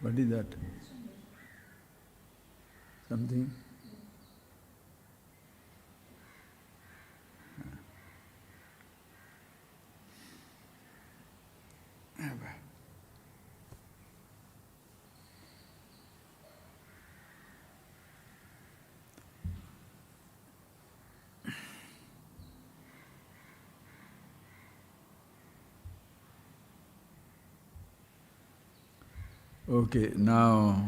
What is that? Something? Okay, now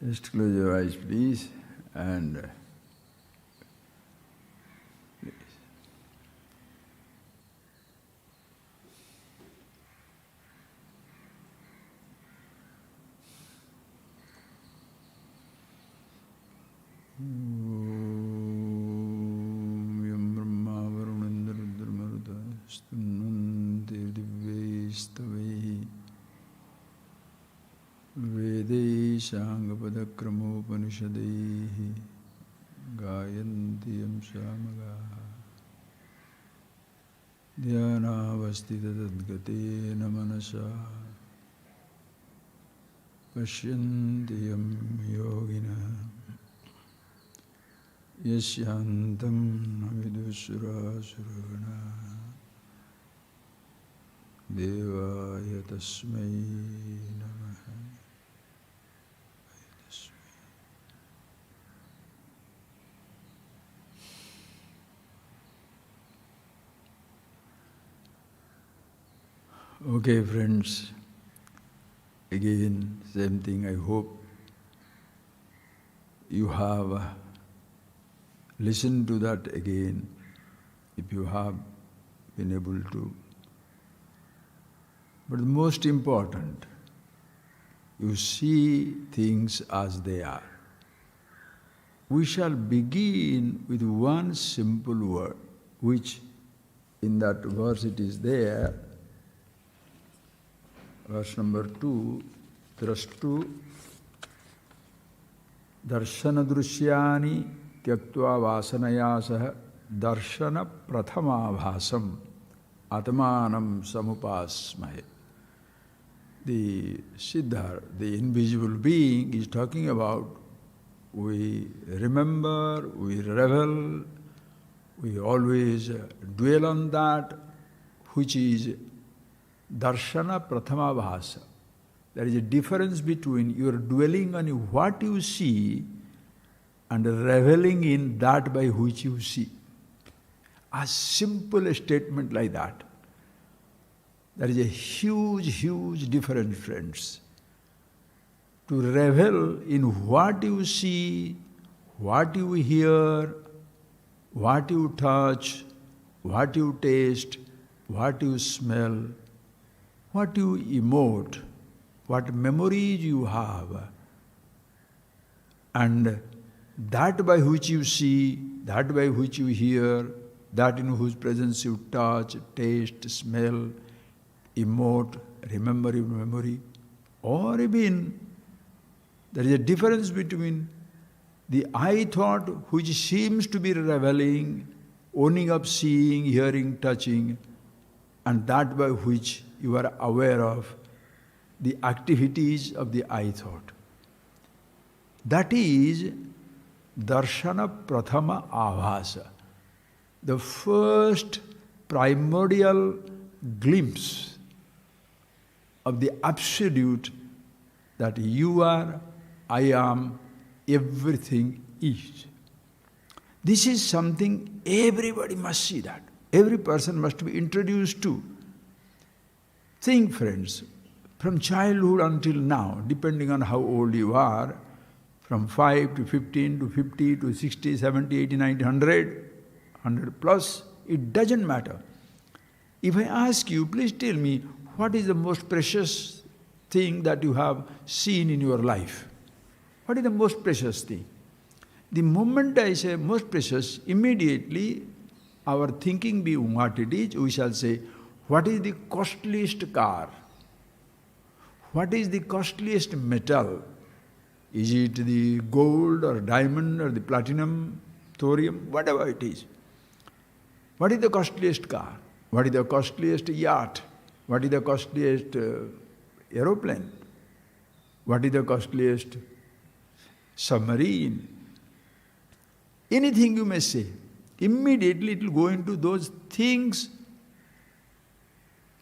just close your eyes, please, and please. Yam Brahma Varunendra Rudra Maruta Stunnante Divyaistavahi Vedeshangapadakramopanishadaihi Gayantiyam Samagaha Dhyanavastita Tadgatena Manasa Pashyantiyam Yogina Yasyantam Navidusura Devaya Tasmai Namaha. Okay, friends, again, same thing. I hope you have listened to that again, if you have been able to. But the most important, you see things as they are. We shall begin with one simple word, which in that verse it is there, verse number 2, Drashtu Darshana Drushyani Tyaktva Vasanaya Saha Darshana Prathama Bhasam Atmanam Samupasmahe. The Siddha, the invisible being, is talking about we remember, we revel, we always dwell on that which is Darshana Prathama Bhasa. There is a difference between your dwelling on what you see and reveling in that by which you see. A simple statement like that. There is a huge, huge difference, friends. To revel in what you see, what you hear, what you touch, what you taste, what you smell, what you emote, what memories you have, and that by which you see, that by which you hear, that in whose presence you touch, taste, smell, emote, remember your memory, or even there is a difference between the I thought which seems to be reveling, owning up seeing, hearing, touching, and that by which you are aware of the activities of the I thought. That is Darshana Prathama Avhasa, the first primordial glimpse of the absolute that you are, I am, everything is. This is something everybody must see that. Every person must be introduced to. Think, friends, from childhood until now, depending on how old you are, from 5 to 15 to 50 to 60, 70, 80, 90, 100 plus, it doesn't matter. If I ask you, please tell me, what is the most precious thing that you have seen in your life? What is the most precious thing? The moment I say most precious, immediately our thinking being what it is, we shall say, what is the costliest car? What is the costliest metal? Is it the gold or diamond or the platinum, thorium, whatever it is? What is the costliest car? What is the costliest yacht? What is the costliest aeroplane? What is the costliest submarine? Anything you may say, immediately it will go into those things.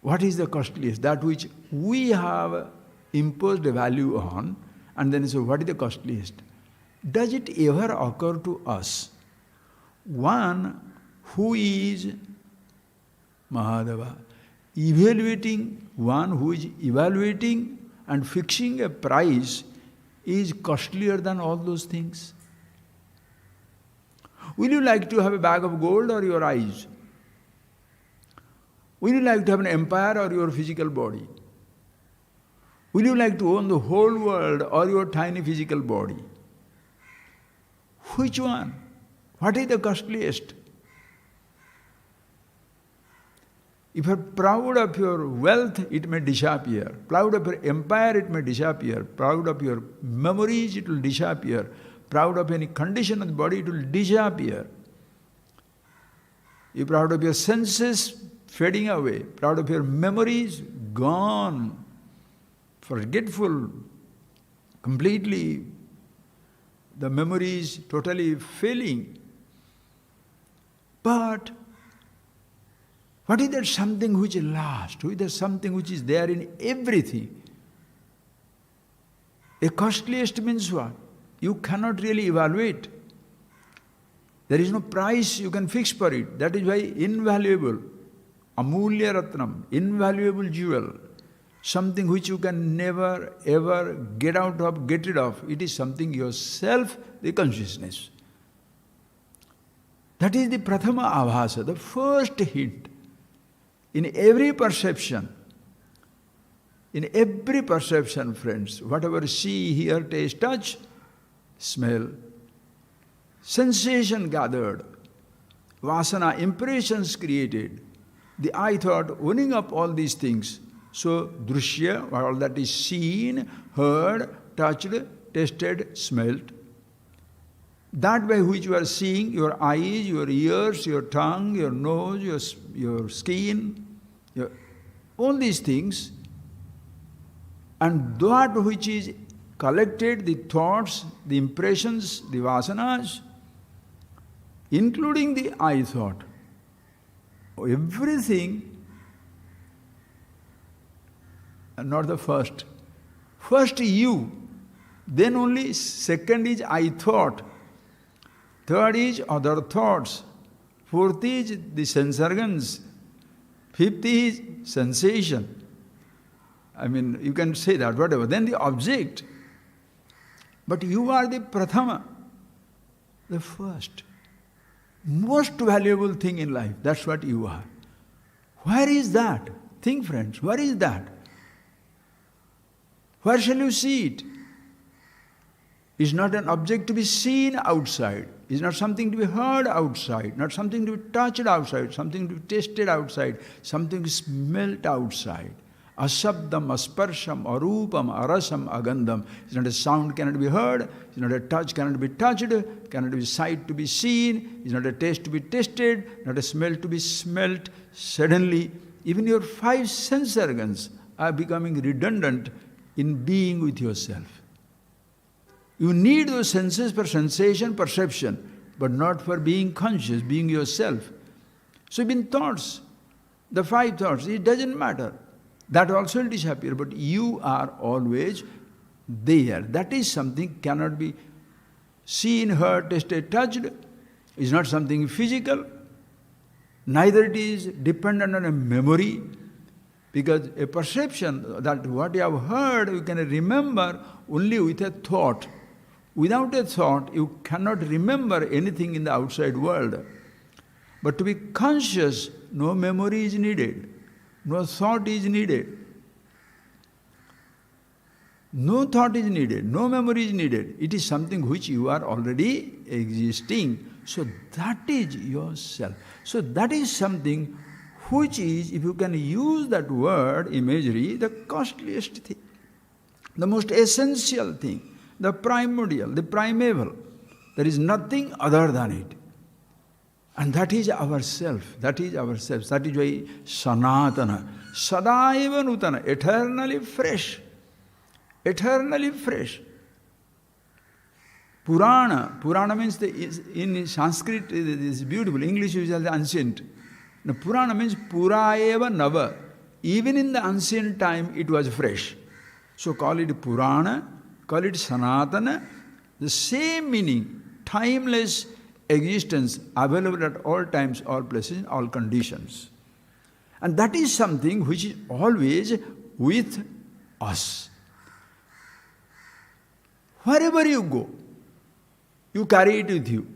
What is the costliest? That which we have imposed a value on, and then say, what is the costliest? Does it ever occur to us, one who is Mahadeva, one who is evaluating and fixing a price is costlier than all those things? Will you like to have a bag of gold or your eyes? Will you like to have an empire or your physical body? Will you like to own the whole world or your tiny physical body? Which one? What is the costliest? If you are proud of your wealth, it may disappear. Proud of your empire, it may disappear. Proud of your memories, it will disappear. Proud of any condition of the body, it will disappear. You're proud of your senses, fading away. Proud of your memories, gone. Forgetful, completely. The memories totally failing. But what is that something which lasts? What is that something which is there in everything? A costliest means what? You cannot really evaluate. There is no price you can fix for it. That is why invaluable, amulya ratnam, invaluable jewel, something which you can never ever get rid of. It is something yourself, the consciousness. That is the prathama avhasa, the first hint. In every perception, friends, whatever see, hear, taste, touch, smell, sensation gathered, vasana, impressions created, the I thought owning up all these things. So, drushya, all that is seen, heard, touched, tasted, smelt. That by which you are seeing, your eyes, your ears, your tongue, your nose, your skin, all these things, and that which is collected, the thoughts, the impressions, the vasanas, including the I thought, everything, not the first. First you, then only second is I thought, third is other thoughts, fourth is the sense organs, fifth is sensation. I mean, you can say that, whatever. Then the object. But you are the prathama, the first, most valuable thing in life. That's what you are. Where is that? Think, friends, where is that? Where shall you see it? It's not an object to be seen outside. It's not something to be heard outside, not something to be touched outside, something to be tasted outside, something to be smelt outside. Ashabdam, asparsham, arupam, arasam, agandham. It's not a sound cannot be heard, it's not a touch cannot be touched, cannot be sight to be seen, it's not a taste to be tasted, not a smell to be smelt. Suddenly, even your five sense organs are becoming redundant in being with yourself. You need those senses for sensation, perception, but not for being conscious, being yourself. So even thoughts, the five thoughts, it doesn't matter. That also will disappear, but you are always there. That is something cannot be seen, heard, tasted, touched. It's not something physical. Neither it is dependent on a memory, because a perception that what you have heard you can remember only with a thought. Without a thought, you cannot remember anything in the outside world. But to be conscious, no memory is needed. No thought is needed. No thought is needed. No memory is needed. It is something which you are already existing. So that is yourself. So that is something which is, if you can use that word, imagery, the costliest thing, the most essential thing, the primordial, the primeval. There is nothing other than it. And that is ourself. That is ourselves. That is why Sanatana. Sadaiva Nutana, eternally fresh. Eternally fresh. Purana. Purana means, in Sanskrit it is beautiful. English is ancient. Now, Purana means Puraeva Nava. Even in the ancient time it was fresh. So call it Purana, call it Sanatana. The same meaning, timeless existence, available at all times, all places, all conditions. And that is something which is always with us. Wherever you go, you carry it with you.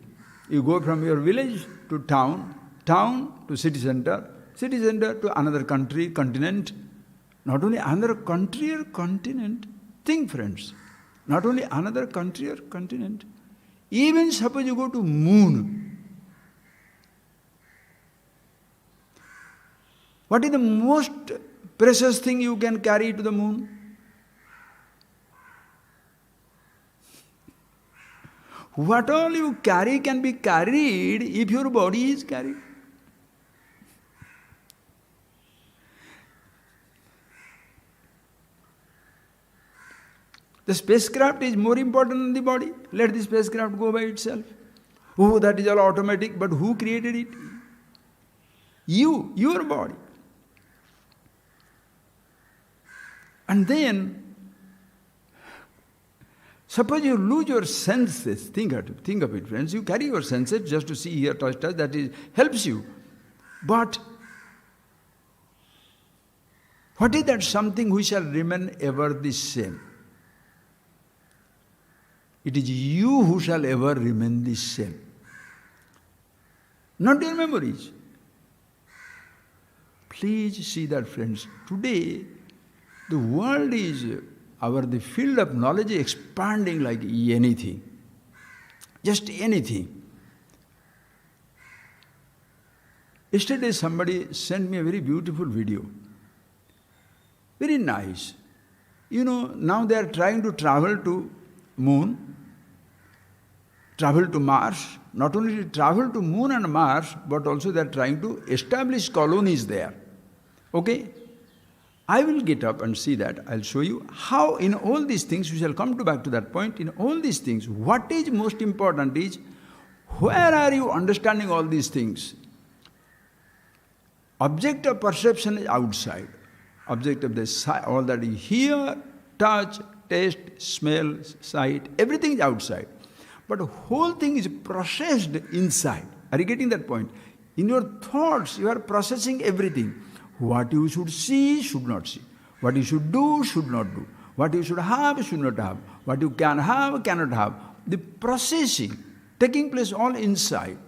You go from your village to town, town to city center to another country, continent. Not only another country or continent. Think, friends. Not only another country or continent. Even suppose you go to moon. What is the most precious thing you can carry to the moon? What all you carry can be carried if your body is carried. The spacecraft is more important than the body. Let the spacecraft go by itself. Oh, that is all automatic, but who created it? You, your body. And then, suppose you lose your senses. Think of it, friends. You carry your senses just to see, hear, touch, that helps you. But what is that something which shall remain ever the same? It is you who shall ever remain the same. Not your memories. Please see that, friends. Today, the world is, the field of knowledge is expanding like anything. Just anything. Yesterday somebody sent me a very beautiful video. Very nice. You know, now they are trying to travel to moon, travel to Mars. Not only to travel to moon and Mars, but also they are trying to establish colonies there. Okay? I will get up and see that. I'll show you how in all these things, we shall come back to that point, in all these things, what is most important is, where are you understanding all these things? Object of perception is outside. Object of the sight, all that you hear, touch, taste, smell, sight, everything is outside. But the whole thing is processed inside. Are you getting that point? In your thoughts, you are processing everything. What you should see, should not see. What you should do, should not do. What you should have, should not have. What you can have, cannot have. The processing taking place all inside.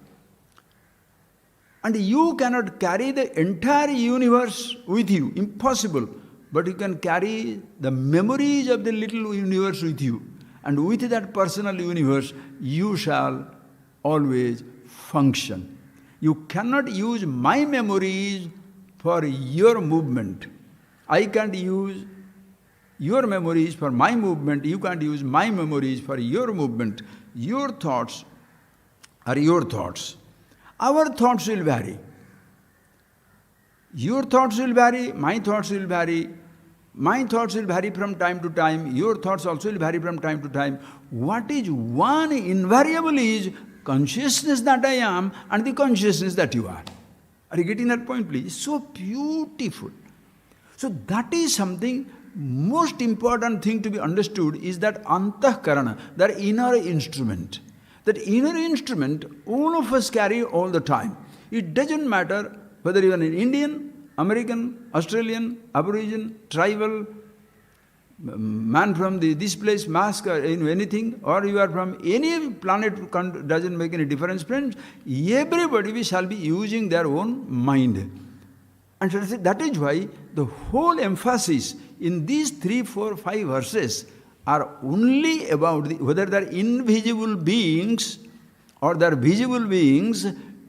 And you cannot carry the entire universe with you. Impossible. But you can carry the memories of the little universe with you. And with that personal universe, you shall always function. You cannot use my memories for your movement. I can't use your memories for my movement. You can't use my memories for your movement. Your thoughts are your thoughts. Our thoughts will vary. Your thoughts will vary, my thoughts will vary. My thoughts will vary from time to time. Your thoughts also will vary from time to time. What is one invariable is consciousness that I am and the consciousness that you are. Are you getting that point, please? It's so beautiful. So that is something, most important thing to be understood is that antahkarana, that inner instrument. That inner instrument, all of us carry all the time. It doesn't matter whether you are an Indian, American, Australian, Aborigine, tribal, man from this place, mask, or anything, or you are from any planet, doesn't make any difference, friends. Everybody we shall be using their own mind. And that is why the whole emphasis in these 3, 4, 5 verses are only about whether they are invisible beings or they are visible beings.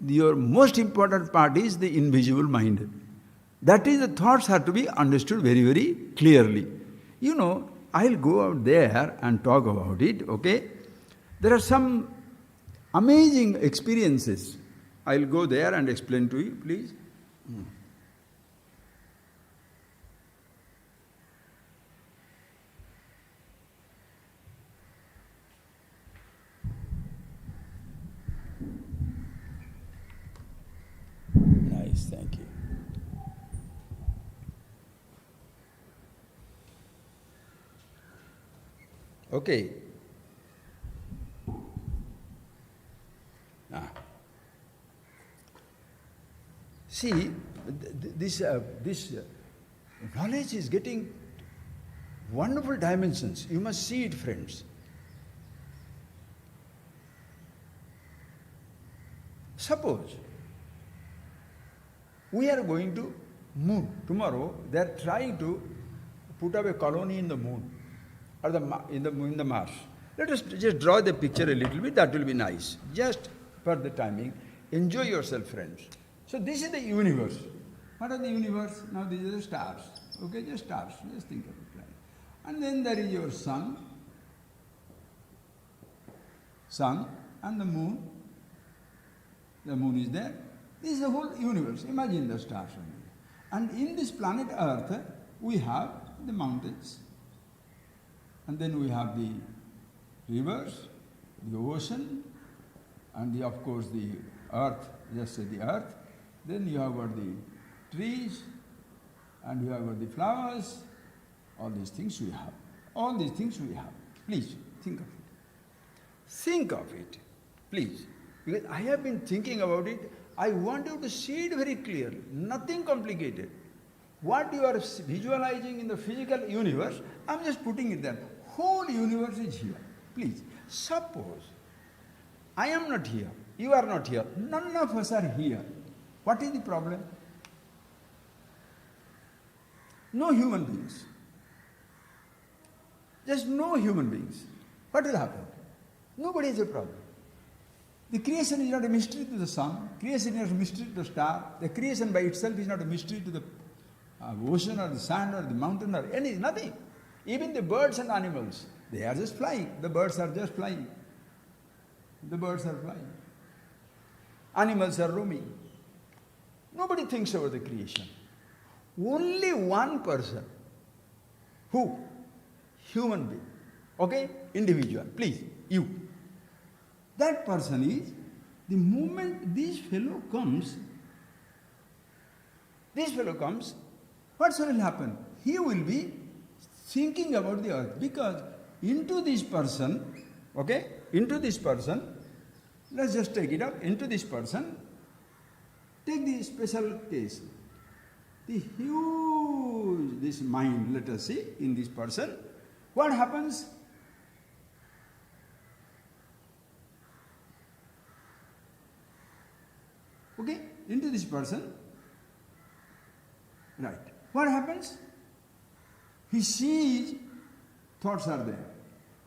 Your most important part is the invisible mind. That is, the thoughts have to be understood very, very clearly. You know, I'll go out there and talk about it, okay? There are some amazing experiences. I'll go there and explain to you, please. Okay. See, this knowledge is getting wonderful dimensions. You must see it, friends. Suppose we are going to moon. Tomorrow they are trying to put up a colony in the moon or in the Mars. Let us just draw the picture a little bit, that will be nice. Just for the timing. Enjoy yourself, friends. So this is the universe. What are the universe? Now these are the stars. Okay, just stars. Just think of it. Right? And then there is your sun and the moon. The moon is there. This is the whole universe. Imagine the stars only. And in this planet Earth, we have the mountains. And then we have the rivers, the ocean, and of course the earth, just say the earth. Then you have got the trees, and you have got the flowers. All these things we have. All these things we have. Please, think of it. Think of it, please. Because I have been thinking about it. I want you to see it very clearly. Nothing complicated. What you are visualizing in the physical universe, I am just putting it there. Whole universe is here. Please, suppose I am not here, you are not here, none of us are here. What is the problem? No human beings. Just no human beings. What will happen? Nobody is a problem. The creation is not a mystery to the sun, creation is not a mystery to the star, the creation by itself is not a mystery to the ocean or the sand or the mountain or nothing. Even the birds and animals, they are just flying. The birds are just flying. The birds are flying. Animals are roaming. Nobody thinks about the creation. Only one person. Who? Human being. Okay? Individual. Please, you. That person is, the moment this fellow comes, what will happen? He will be thinking about the earth, because into this person, let's just take it up, into this person, take the special case. The huge, this mind, let us see, in this person, what happens? Okay, into this person, right. What happens? He sees, thoughts are there.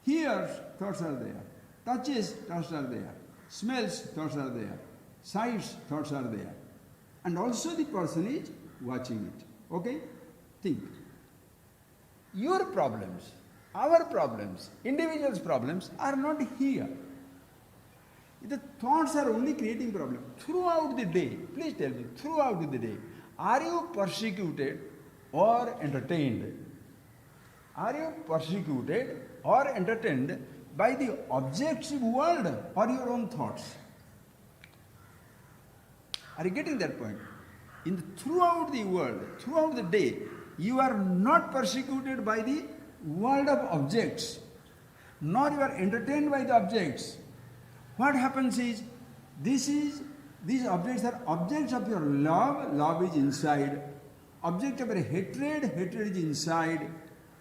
Hears, thoughts are there. Touches, thoughts are there. Smells, thoughts are there. Sights, thoughts are there. And also the person is watching it. Okay? Think. Your problems, our problems, individuals' problems are not here. The thoughts are only creating problems. Throughout the day, please tell me, throughout the day, are you persecuted or entertained? Are you persecuted or entertained by the objective world or your own thoughts? Are you getting that point? Throughout the world, throughout the day, you are not persecuted by the world of objects, nor you are entertained by the objects. What happens is, these objects are objects of your love, love is inside. Object of your hatred, hatred is inside.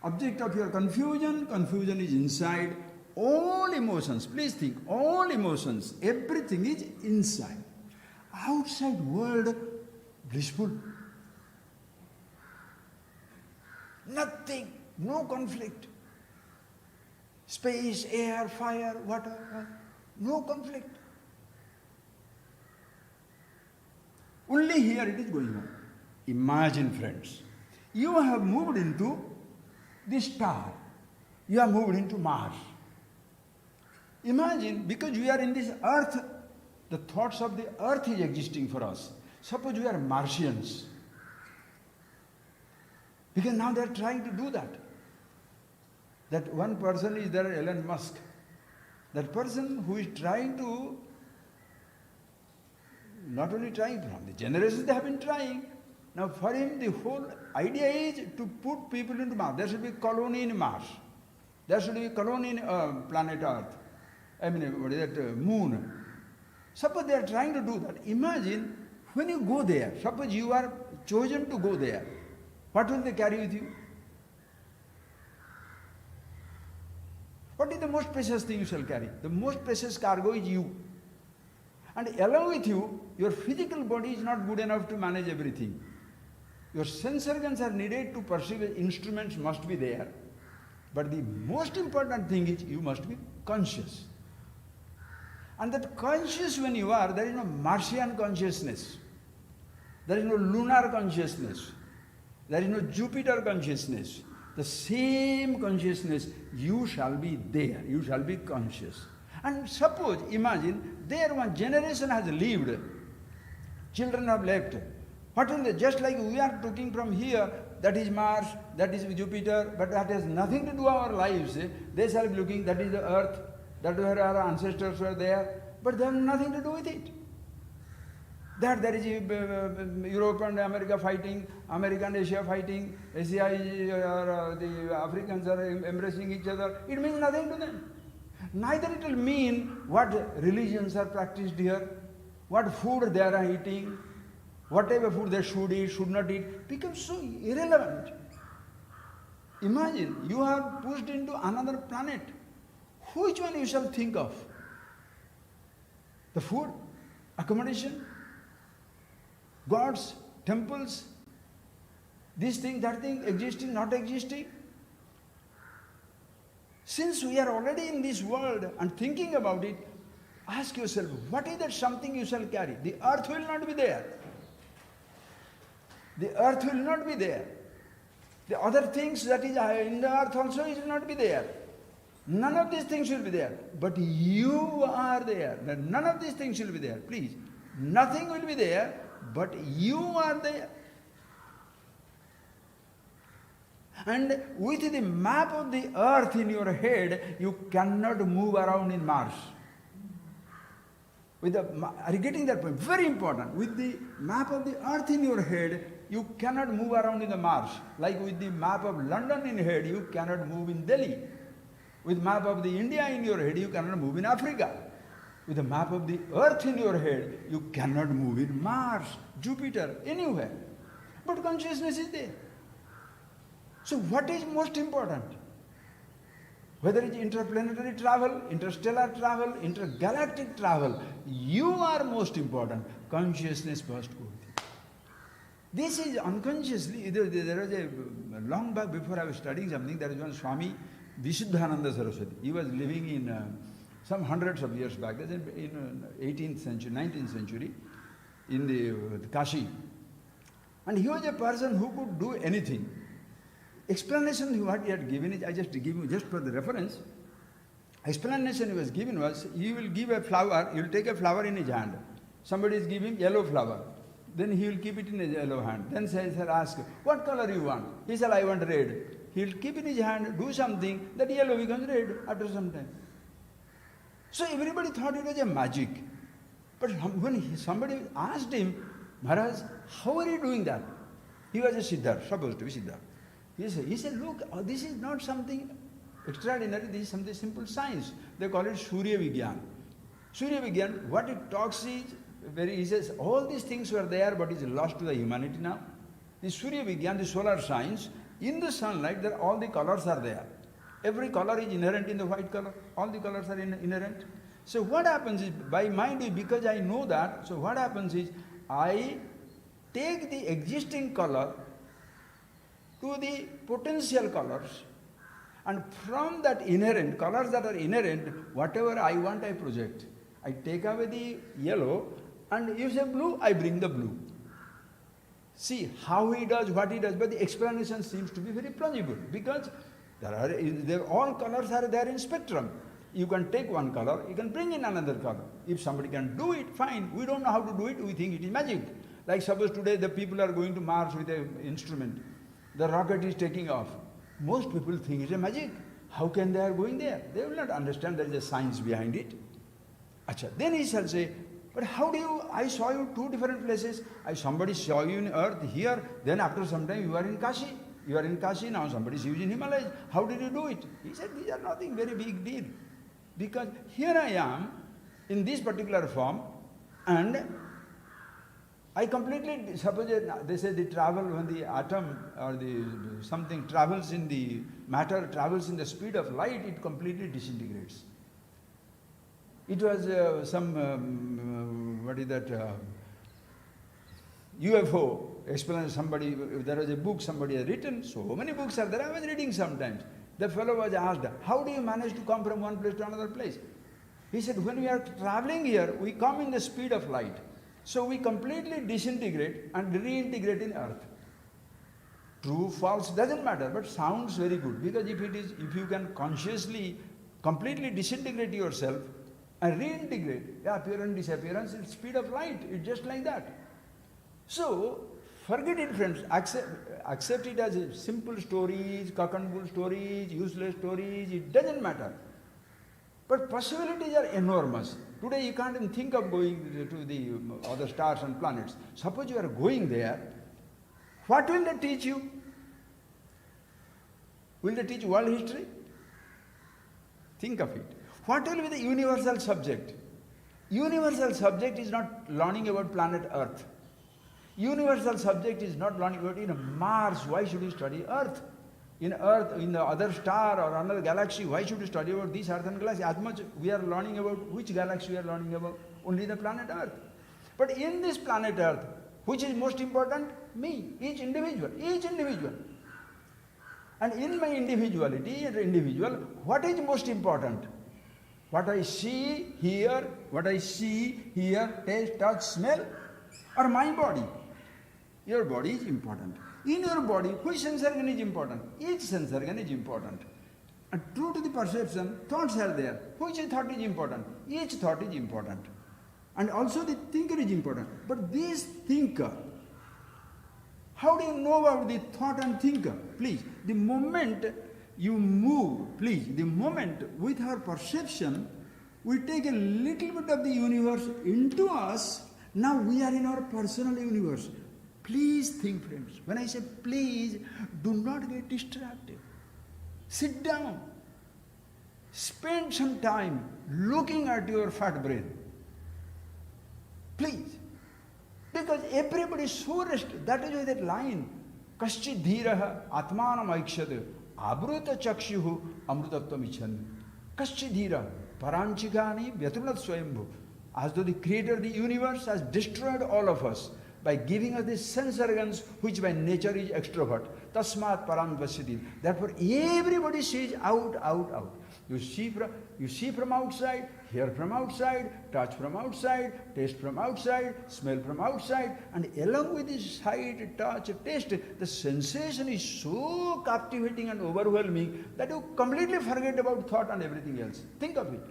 Object of your confusion, confusion is inside. All emotions, please think, all emotions, everything is inside. Outside world, blissful. Nothing, no conflict. Space, air, fire, water, no conflict. Only here it is going on. Imagine, friends, you have moved into the star. You have moved into Mars. Imagine, because we are in this earth, the thoughts of the earth is existing for us. Suppose we are Martians. Because now they are trying to do that. That one person is there, Elon Musk. That person who is trying to, not only trying, from the generations they have been trying. Now for him the whole idea is to put people into Mars. There should be a colony in Mars. There should be a colony in planet Earth. I mean, what is that? Moon. Suppose they are trying to do that. Imagine when you go there, suppose you are chosen to go there, what will they carry with you? What is the most precious thing you shall carry? The most precious cargo is you. And along with you, your physical body is not good enough to manage everything. Your sense organs are needed to perceive, instruments must be there. But the most important thing is you must be conscious. And that conscious when you are, there is no Martian consciousness. There is no lunar consciousness. There is no Jupiter consciousness. The same consciousness, you shall be there, you shall be conscious. And suppose, imagine, there one generation has lived, children have left. What will they, just like we are talking from here, that is Mars, that is Jupiter, but that has nothing to do with our lives. They shall be looking, that is the earth, that where our ancestors were there, but they have nothing to do with it. That there is Europe and America fighting, America and Asia fighting, Asia is, the Africans are embracing each other. It means nothing to them. Neither it will mean what religions are practiced here, what food they are eating, whatever food they should eat, should not eat, becomes so irrelevant. Imagine, you are pushed into another planet. Which one you shall think of? The food, accommodation, gods, temples, this thing, that thing, existing, not existing. Since we are already in this world and thinking about it, ask yourself, what is that something you shall carry? The earth will not be there. The earth will not be there. The other things that is in the earth also will not be there. None of these things will be there. But you are there. None of these things will be there. Please. Nothing will be there, but you are there. And with the map of the earth in your head, you cannot move around in Mars. Are you getting that point? Very important. With the map of the earth in your head, you cannot move around in the Mars. Like with the map of London in your head, you cannot move in Delhi. With map of the India in your head, you cannot move in Africa. With the map of the earth in your head, you cannot move in Mars, Jupiter, anywhere. But consciousness is there. So what is most important? Whether it's interplanetary travel, interstellar travel, intergalactic travel, you are most important. Consciousness must go with it. This is unconsciously, there was a, long back before I was studying something, there was one Swami, Suddhananda Saraswati. He was living in some hundreds of years back, in 18th century, 19th century, in the Kashi. And he was a person who could do anything. Explanation what he had given is, I just give you just for the reference. Explanation he was given was, he will give a flower, he will take a flower in his hand. Somebody is giving yellow flower. Then he will keep it in his yellow hand. Then he'll ask, what color you want? He said, I want red. He will keep in his hand, do something, that yellow becomes red after some time. So everybody thought it was a magic. But when somebody asked him, Maharaj, how are you doing that? He was a Siddha, supposed to be Siddha. He said, look, this is not something extraordinary, this is something simple science. They call it Surya Vigyan. Surya Vigyan, what it talks is, he says, all these things were there, but is lost to the humanity now. The Surya Vigyan, the solar science, in the sunlight, there all the colors are there. Every color is inherent in the white color. All the colors are inherent. So what happens is, by mind, because I know that, so what happens is, I take the existing color to the potential colors, and from that inherent, colors that are inherent, whatever I want, I project. I take away the yellow, and you say blue, I bring the blue. See how he does, what he does, but the explanation seems to be very plausible, because all colors are there in spectrum. You can take one color, you can bring in another color. If somebody can do it, fine. We don't know how to do it, we think it is magic. Like suppose today the people are going to Mars with an instrument. The rocket is taking off. Most people think it's a magic. How can they are going there? They will not understand there is a science behind it. Achha. Then he shall say, but how do you, I saw you two different places. Somebody saw you in earth here, then after some time you are in Kashi. You are in Kashi now, somebody sees you in Himalayas. How did you do it? He said, these are nothing very big deal. Because here I am, in this particular form, and I completely, suppose they say the travel, when the atom or the something travels in the matter, travels in the speed of light, it completely disintegrates. It was what is that, UFO explanation, somebody, there was a book somebody had written, so many books are there, I was reading sometimes. The fellow was asked, how do you manage to come from one place to another place? He said, when we are traveling here, we come in the speed of light. So we completely disintegrate and reintegrate in earth. True, false, doesn't matter, but sounds very good. Because if you can consciously, completely disintegrate yourself and reintegrate, appearance, disappearance, it's speed of light, it's just like that. So, forget it, friends, accept it as simple stories, cock and bull stories, useless stories, it doesn't matter. But possibilities are enormous. Today you can't even think of going to the other stars and planets. Suppose you are going there, what will they teach you? Will they teach world history? Think of it. What will be the universal subject? Universal subject is not learning about planet Earth. Universal subject is not learning about Mars. Why should you study Earth? In Earth, in the other star or another galaxy, why should you study about this Earth and galaxy? As much we are learning about, which galaxy we are learning about? Only the planet Earth. But in this planet Earth, which is most important? Me, each individual, each individual. And in my individuality, as an individual, what is most important? What I see, hear, taste, touch, smell, or my body? Your body is important. In your body, which sense organ is important? Each sense organ is important. And true to the perception, thoughts are there. Which thought is important? Each thought is important. And also the thinker is important. But this thinker, how do you know about the thought and thinker? Please, the moment you move, the moment with our perception, we take a little bit of the universe into us, now we are in our personal universe. Please think, friends. When I say please, do not get distracted. Sit down. Spend some time looking at your fat brain. Please. Because everybody is so rested. That is why that line, Kaschid dhiraha atmanam aikshad abruta chakshuhu amrutatvam ichhan. Kaschid dhira paranchikani vyatrunat swayambhu. As though the creator of the universe has destroyed all of us by giving us these sense organs, which by nature is extrovert. Tasmat param vasiti. Therefore, everybody sees out, out, out. You see from outside, hear from outside, touch from outside, taste from outside, smell from outside, and along with this sight, touch, taste, the sensation is so captivating and overwhelming that you completely forget about thought and everything else. Think of it.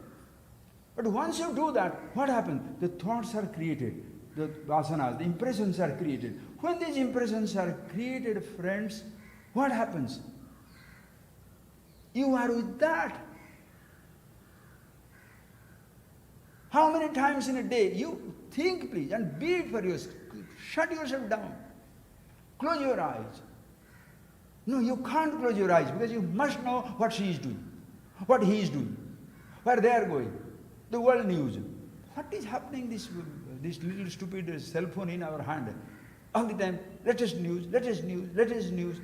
But once you do that, what happens? The thoughts are created. The vasanas, the impressions are created. When these impressions are created, friends, what happens? You are with that. How many times in a day? You think, please, and be it for yourself. Shut yourself down. Close your eyes. No, you can't close your eyes because you must know what she is doing, what he is doing, where they are going, the world news. What is happening this little stupid cell phone in our hand? All the time, latest news, latest news, latest news.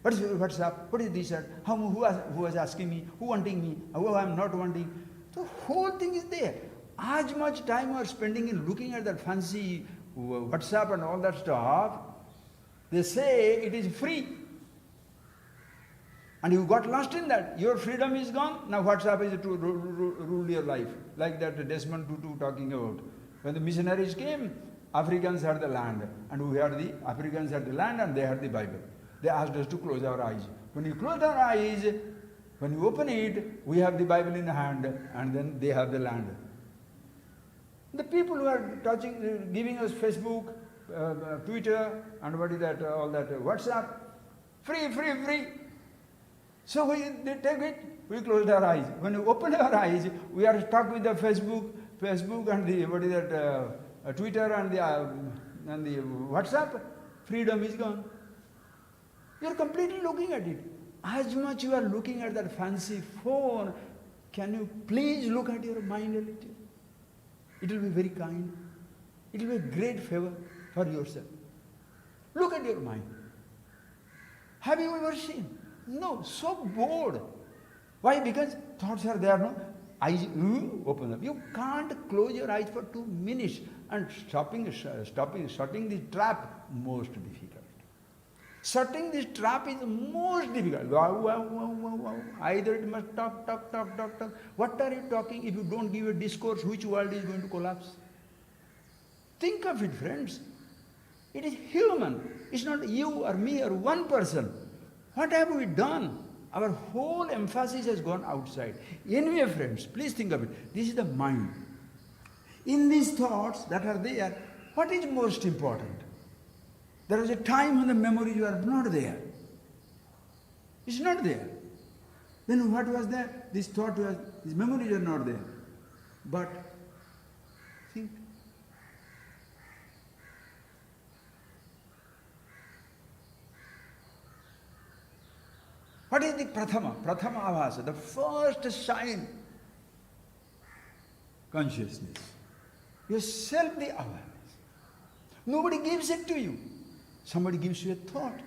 What is WhatsApp? What is this? Who was asking me? Who wanting me? Who I am not wanting? The whole thing is there. As much time you are spending in looking at that fancy WhatsApp and all that stuff, they say it is free. And you got lost in that. Your freedom is gone. Now WhatsApp is to rule your life. Like that Desmond Tutu talking about. When the missionaries came, Africans had the land. And we had the Africans had the land and they had the Bible. They asked us to close our eyes. When you close our eyes, when you open it, we have the Bible in the hand and then they have the land. The people who are giving us Facebook, Twitter, and what is that, all that, WhatsApp, free, free, free. So they take it, we closed our eyes. When we open our eyes, we are stuck with the Facebook and the, what is that, Twitter and the WhatsApp. Freedom is gone. You are completely looking at it. As much you are looking at that fancy phone, can you please look at your mind a little? It will be very kind. It will be a great favor for yourself. Look at your mind. Have you ever seen? No, so bored. Why? Because thoughts are there, no? Eyes open up. You can't close your eyes for 2 minutes. And shutting the trap, most difficult. Shutting this trap is most difficult. Wow. Either it must talk. What are you talking? If you don't give a discourse, which world is going to collapse? Think of it, friends. It is human. It's not you or me or one person. What have we done? Our whole emphasis has gone outside. Anyway, friends, please think of it. This is the mind. In these thoughts that are there, what is most important? There was a time when the memories were not there. It's not there. Then what was there? This thought was, these memories are not there. But think. What is the prathama avasa, the first sign? Consciousness. Yourself the awareness. Nobody gives it to you. Somebody gives you a thought.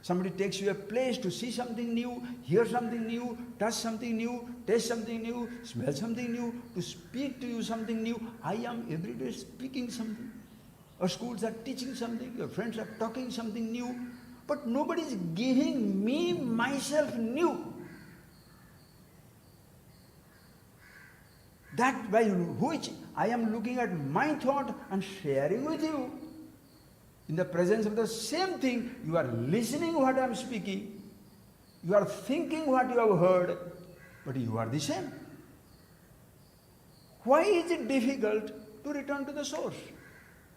Somebody takes you a place to see something new, hear something new, touch something new, taste something new, smell something new, to speak to you something new. I am every day speaking something. Our schools are teaching something, your friends are talking something new. But nobody is giving me myself new. That by which I am looking at my thought and sharing with you. In the presence of the same thing, you are listening what I am speaking. You are thinking what you have heard, but you are the same. Why is it difficult to return to the source?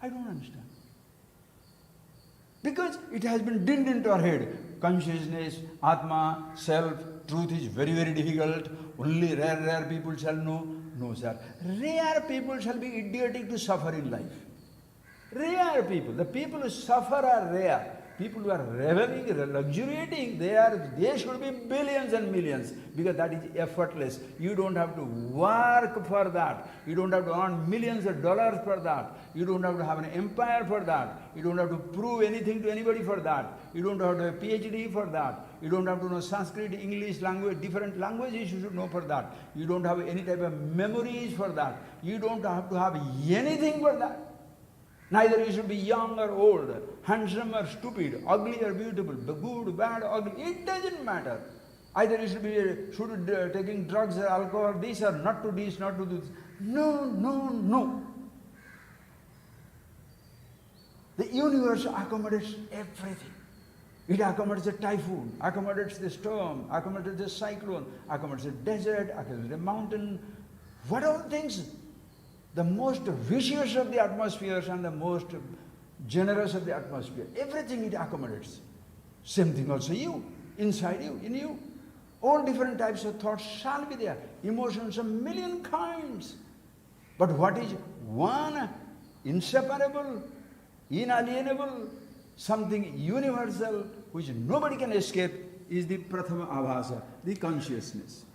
I don't understand. Because it has been dinned into our head. Consciousness, Atma, self, truth is very, very difficult. Only rare people shall know. No, sir. Rare people shall be idiotic to suffer in life. Rare people. The people who suffer are rare. People who are reveling, luxuriating, they should be billions and millions, because that is effortless. You don't have to work for that. You don't have to earn millions of dollars for that. You don't have to have an empire for that. You don't have to prove anything to anybody for that. You don't have to have a PhD for that. You don't have to know Sanskrit, English, language, different languages you should know for that. You don't have any type of memories for that. You don't have to have anything for that. Neither you should be young or old, handsome or stupid, ugly or beautiful, good, bad, ugly. It doesn't matter. Either you should be taking drugs or alcohol, this or not to this, not to this. No. The universe accommodates everything. It accommodates the typhoon, accommodates the storm, accommodates the cyclone, accommodates the desert, accommodates the mountain. What all things? The most vicious of the atmospheres and the most generous of the atmosphere. Everything it accommodates. Same thing also you, inside you, in you. All different types of thoughts shall be there. Emotions of million kinds. But what is one inseparable, inalienable, something universal which nobody can escape is the prathama avasa, the consciousness.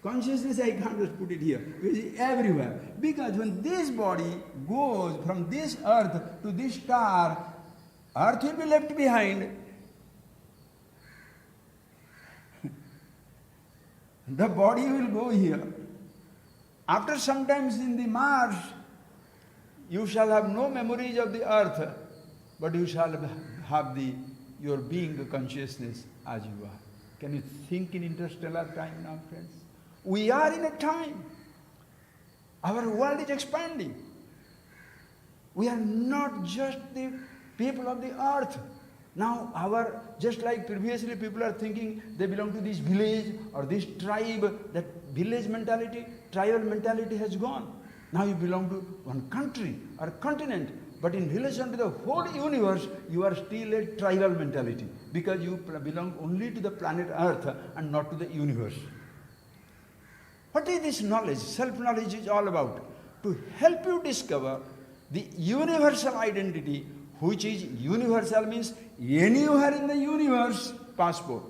Consciousness, I can't just put it here. It is everywhere. Because when this body goes from this earth to this star, earth will be left behind. The body will go here. After sometimes in the Mars, you shall have no memories of the earth, but you shall have your being consciousness as you are. Can you think in interstellar time now, friends? We are in a time. Our world is expanding. We are not just the people of the earth. Now just like previously people are thinking they belong to this village or this tribe, that village mentality, tribal mentality has gone. Now you belong to one country or continent. But in relation to the whole universe, you are still a tribal mentality, because you belong only to the planet Earth and not to the universe. What is this knowledge? Self-knowledge is all about to help you discover the universal identity which is universal, means anywhere in the universe, passport.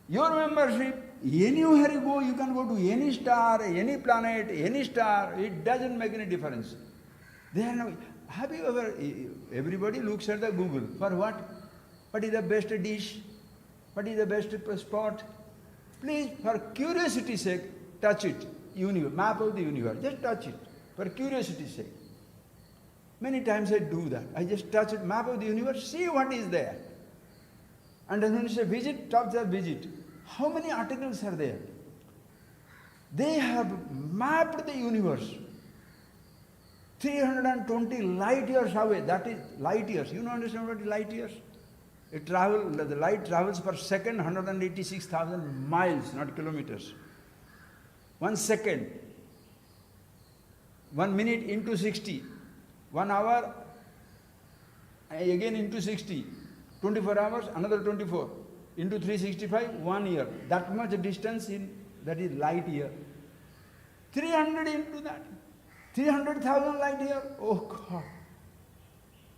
Your membership, anywhere you go, you can go to any star, any planet, any star, it doesn't make any difference. Have you ever, everybody looks at the Google, for what? What is the best dish? What is the best spot? Please, for curiosity's sake, touch it. Map of the universe, just touch it, for curiosity's sake. Many times I do that. I just touch it, map of the universe, see what is there. And then when you say visit, touch the visit. How many articles are there? They have mapped the universe 320 light years away. That is light years. You know, understand what is light years? The light travels per second 186,000 miles, not kilometers. 1 second, 1 minute into 60, 1 hour again into 60, 24 hours, another 24, into 365, 1 year. That much distance that is light year. 300 into that, 300,000 light year. Oh God!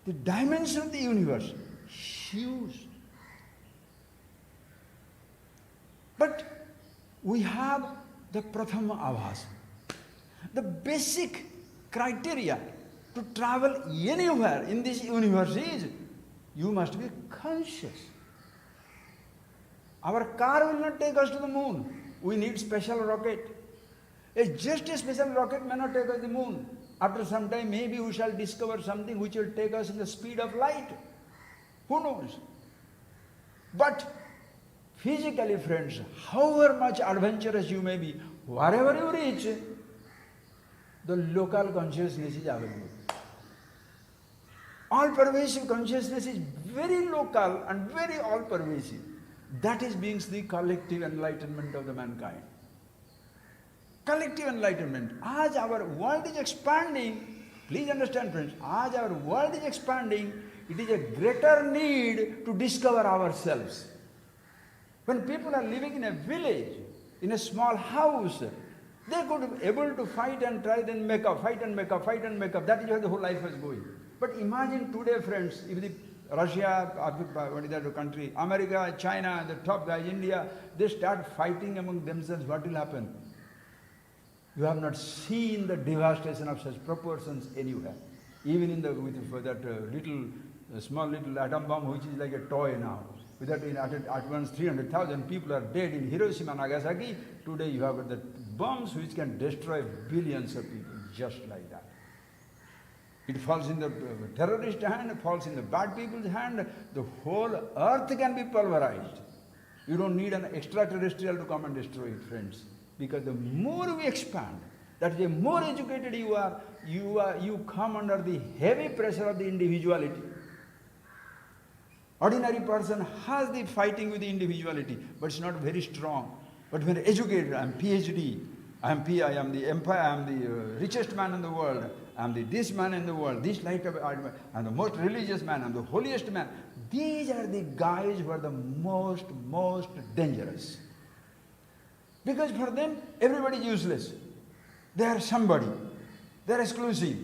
The dimension of the universe, huge. But we have the Prathama Avas. The basic criteria to travel anywhere in this universe is, you must be conscious. Our car will not take us to the moon. We need special rocket. Just a special rocket may not take us to the moon. After some time, maybe we shall discover something which will take us in the speed of light. Who knows? But physically, friends, however much adventurous you may be, wherever you reach, the local consciousness is available. All-pervasive consciousness is very local and very all-pervasive. That is being the collective enlightenment of the mankind. Collective enlightenment. As our world is expanding, please understand, friends, as our world is expanding, it is a greater need to discover ourselves. When people are living in a village, in a small house, they could be able to fight and try, then make up, fight and make up, fight and make up. That is how the whole life was going. But imagine today, friends, if the Russia, what is that country, America, China, the top guys, India, they start fighting among themselves, what will happen? You have not seen the devastation of such proportions anywhere. Even in that small little atom bomb, which is like a toy now. With that, at once 300,000 people are dead in Hiroshima and Nagasaki. Today you have the bombs which can destroy billions of people, just like that. It falls in the terrorist hand, it falls in the bad people's hand, the whole earth can be pulverized. You don't need an extraterrestrial to come and destroy it, friends. Because the more we expand, that is, the more educated you are, you come under the heavy pressure of the individuality. Ordinary person has the fighting with the individuality, but it's not very strong. But when educated, I am PhD, I am the empire, I am the richest man in the world, I am this man in the world, this light of I am the most religious man, I am the holiest man. These are the guys who are the most dangerous. Because for them, everybody is useless. They are somebody. They are exclusive.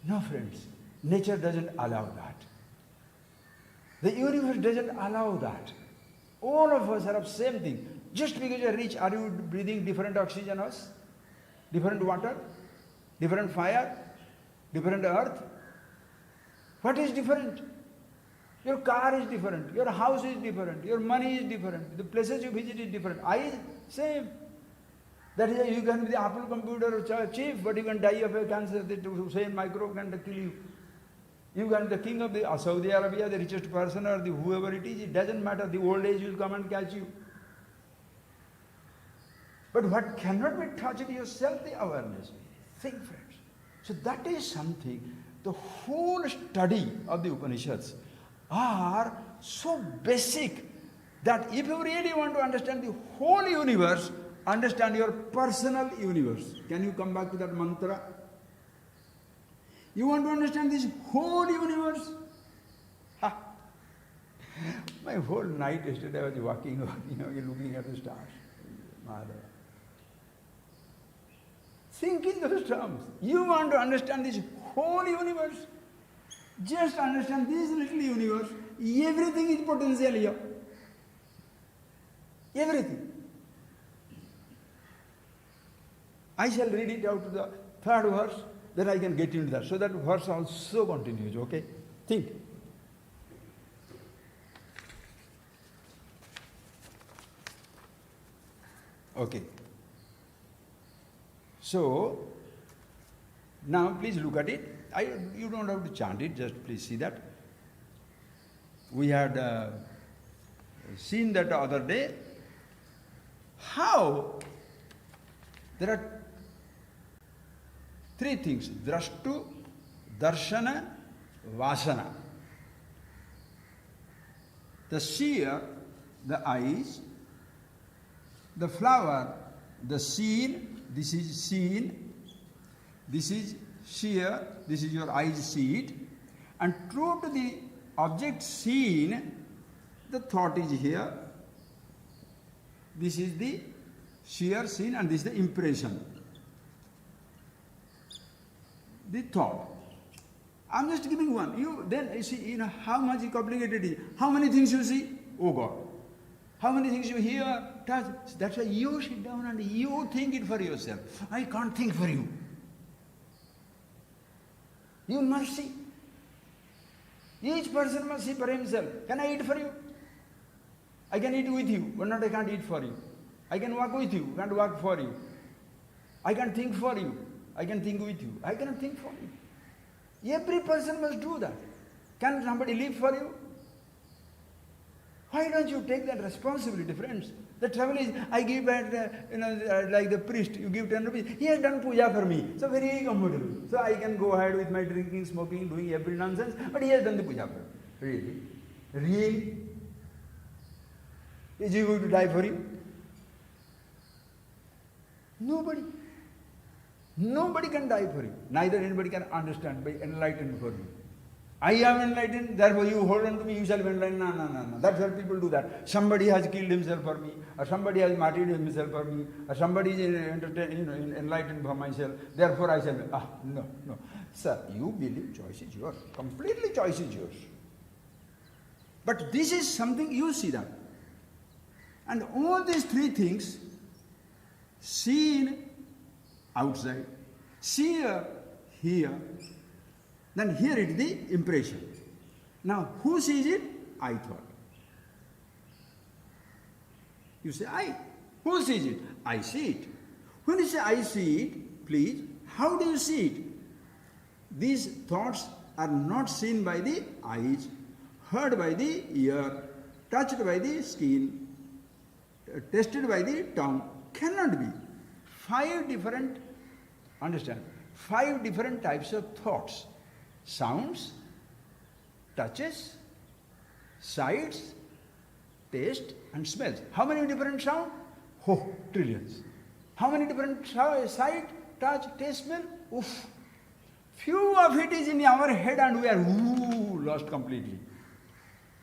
No, friends, nature doesn't allow that. The universe doesn't allow that. All of us are of same thing. Just because you are rich, are you breathing different oxygen us? Different water? Different fire? Different earth? What is different? Your car is different, your house is different, your money is different, the places you visit is different. I is same. That is why you can be the Apple computer chief, but you can die of a cancer, the same microbe can kill you. You can be the king of the Saudi Arabia, the richest person or the whoever it is, it doesn't matter, the old age will come and catch you. But what cannot be touched is self-awareness. Think, friends. So that is something, the whole study of the Upanishads are so basic that if you really want to understand the whole universe, understand your personal universe. Can you come back to that mantra? You want to understand this whole universe? Ha. My whole night yesterday I was walking, looking at the stars. Mother. Think in those terms. You want to understand this whole universe? Just understand this little universe, everything is potential here. Everything. I shall read it out to the third verse, then I can get into that. So that verse also continues, okay? Think. Okay. So, now please look at it. You don't have to chant it, just please see that. We had seen that the other day, how there are three things: drashtu, darshana, vasana. The seer, the eyes; the flower, the seen, this is seen; this is seer, this is your eyes see it. And true to the object seen, the thought is here. This is the seer seen, and this is the impression. The thought. I'm just giving one. You see, how much complicated it is. How many things you see? Oh God. How many things you hear, touch. That's why you sit down and you think it for yourself. I can't think for you. You must see. Each person must see for himself. Can I eat for you? I can eat with you, but not I can't eat for you. I can walk with you, can't walk for you. I can think for you. I can think with you. I cannot think for you. Every person must do that. Can somebody live for you? Why don't you take that responsibility, friends? The trouble is, I give back, like the priest, you give 10 rupees. He has done puja for me, so very comfortable. So I can go ahead with my drinking, smoking, doing every nonsense, but he has done the puja for me. Really? Really? Is he going to die for you? Nobody. Nobody can die for you. Neither anybody can understand by enlightened for you. I am enlightened, therefore you hold on to me, you shall be enlightened. No. That's why people do that. Somebody has killed himself for me, or somebody has martyred himself for me, or somebody is enlightened for myself, therefore I shall be. No. Sir, you believe choice is yours. Completely choice is yours. But this is something, you see that. And all these three things, seen outside, seer here, then here it is the impression. Now, who sees it? I thought. You say, I. Who sees it? I see it. When you say, I see it, please, how do you see it? These thoughts are not seen by the eyes, heard by the ear, touched by the skin, tasted by the tongue. Cannot be. 5 different, understand, 5 different types of thoughts. Sounds, touches, sights, taste and smells. How many different sounds? Oh, trillions. How many different sight, touch, taste, smell? Oof. Few of it is in our head and we are lost completely.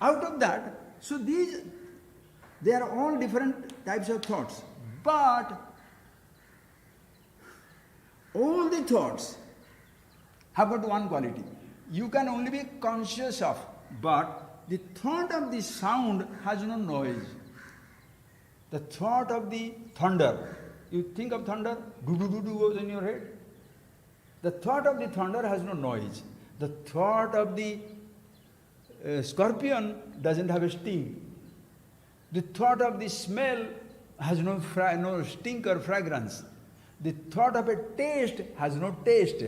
Out of that, so they are all different types of thoughts. But all the thoughts have got one quality. You can only be conscious of, but the thought of the sound has no noise. The thought of the thunder, you think of thunder, do goes in your head. The thought of the thunder has no noise. The thought of the scorpion doesn't have a sting. The thought of the smell has no stink or fragrance. The thought of a taste has no taste.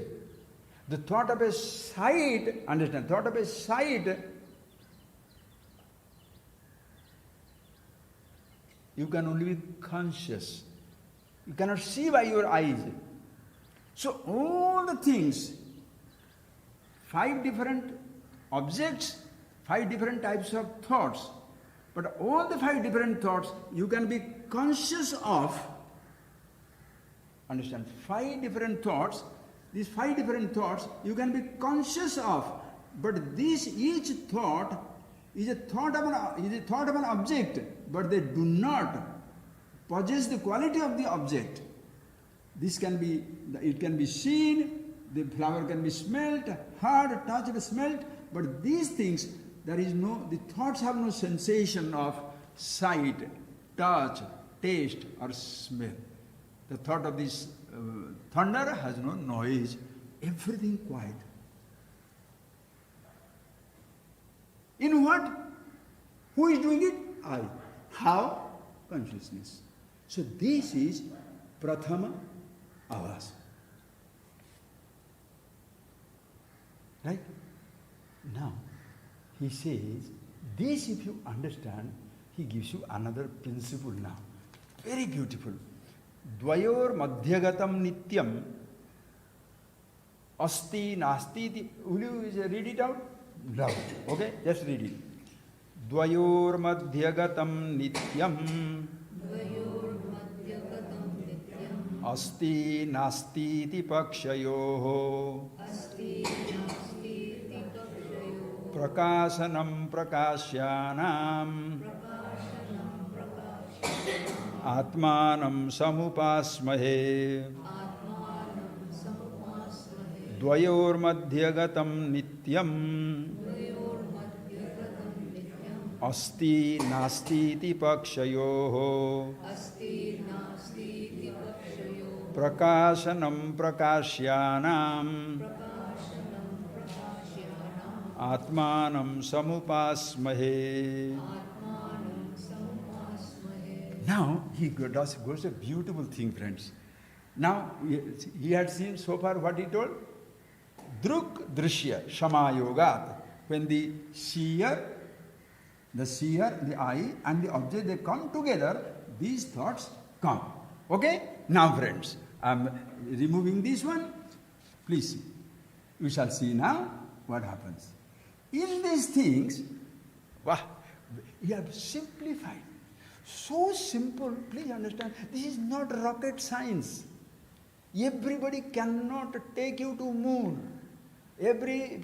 The thought of a sight, understand, thought of a sight, you can only be conscious. You cannot see by your eyes. So all the things, 5 different objects, 5 different types of thoughts, but all the 5 different thoughts you can be conscious of. Understand, 5 different thoughts, these 5 different thoughts you can be conscious of, but each thought is a thought of an object, but they do not possess the quality of the object. It can be seen, the flower can be smelt, heard, touched, smelt, but these things, the thoughts have no sensation of sight, touch, taste or smell. The thought of this thunder has no noise, everything quiet. In what? Who is doing it? I. How? Consciousness. So this is Prathama Avas. Right? Now, he says, this if you understand, he gives you another principle now. Very beautiful. Dvayor madhyagatam nityam asti nasti. Will you read it out? No. Okay, just read it. Dvayor madhyagatam nityam asti nasti iti pakshayoho prakasanam prakashyanam atmanam samupasmahe. Dvayor madhyagatam nityam asti nasti iti pakshayoho prakashanam prakashyanam atmanam samupasmahe. Now he goes a beautiful thing, friends. Now he had seen so far what he told? Druk drishya shama yogat. When the seer, the eye and the object, they come together, these thoughts come. Okay? Now friends, I am removing this one. Please see. You shall see now what happens. In these things, you have simplified. So simple, please understand, this is not rocket science. Everybody cannot take you to moon. Every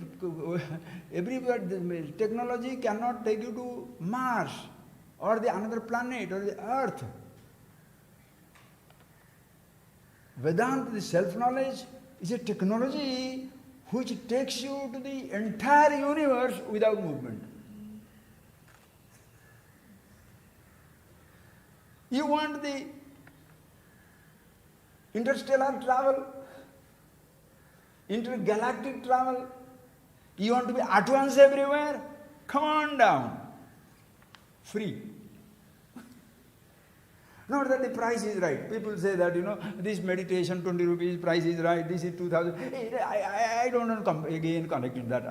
technology cannot take you to Mars or the another planet or the Earth. Vedanta, the self-knowledge, is a technology which takes you to the entire universe without movement. You want the interstellar travel, intergalactic travel, you want to be at once everywhere? Come on down. Free. Not that the price is right. People say that, this meditation, 20 rupees, price is right, this is 2000. I don't want to come again connect with that.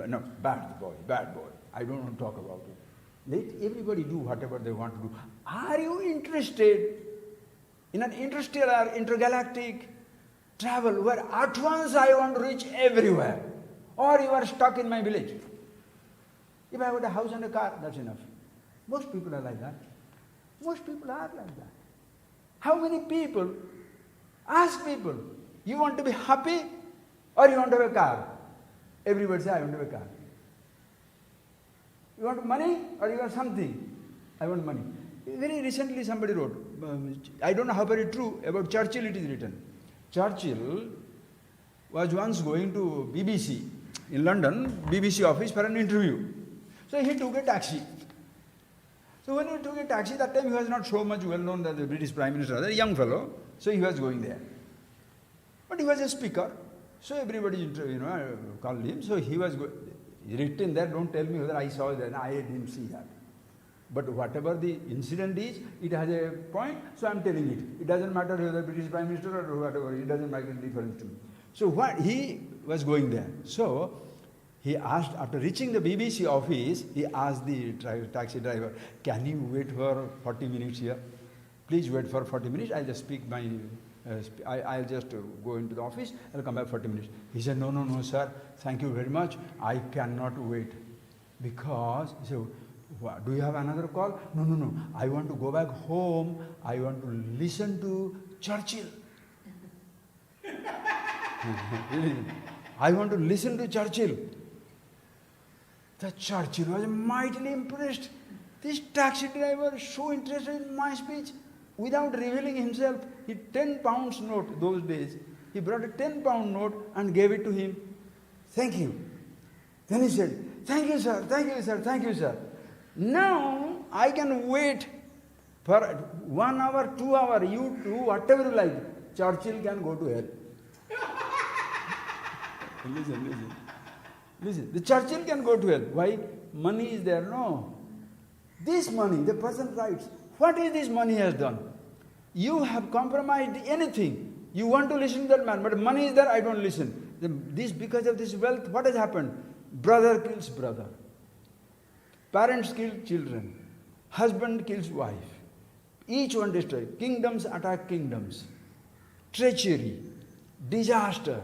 No, bad boy. I don't want to talk about it. Let everybody do whatever they want to do. Are you interested in an interstellar, intergalactic travel where at once I want to reach everywhere? Or you are stuck in my village? If I got a house and a car, that's enough. Most people are like that. Most people are like that. How many people, ask people, you want to be happy or you want to have a car? Everybody say, I want to have a car. You want money or you want something? I want money. Very recently somebody wrote, I don't know how very true, about Churchill it is written. Churchill was once going to BBC in London, BBC office for an interview. So he took a taxi. So when he took a taxi, that time he was not so much well known as the British Prime Minister, a young fellow, so he was going there. But he was a speaker, so everybody called him, so he was written there, don't tell me whether I saw that, I didn't see that. But whatever the incident is, it has a point, so I am telling it. It doesn't matter whether British Prime Minister or whatever, it doesn't make any difference to me. So what he was going there. So he asked, after reaching the BBC office, he asked the taxi driver, can you wait for 40 minutes here? Please wait for 40 minutes, I'll just speak my, I'll just go into the office, I'll come back 40 minutes. He said, no, sir, thank you very much, I cannot wait. Because, he said, do you have another call? No, I want to go back home, I want to listen to Churchill. I want to listen to Churchill. The Churchill was mightily impressed. This taxi driver is so interested in my speech. Without revealing himself, he 10 pounds note those days. He brought a 10-pound note and gave it to him. Thank you. Then he said, thank you, sir, thank you, sir, thank you, sir. Now I can wait for 1 hour, 2 hours, you do whatever you like. Churchill can go to hell. Listen. The Churchill can go to hell. Why? Money is there. No. This money, the person writes, what is this money has done? You have compromised anything. You want to listen to that man, but money is there, I don't listen. Because of this wealth, what has happened? Brother kills brother. Parents kill children. Husband kills wife. Each one destroys. Kingdoms attack kingdoms. Treachery, disaster,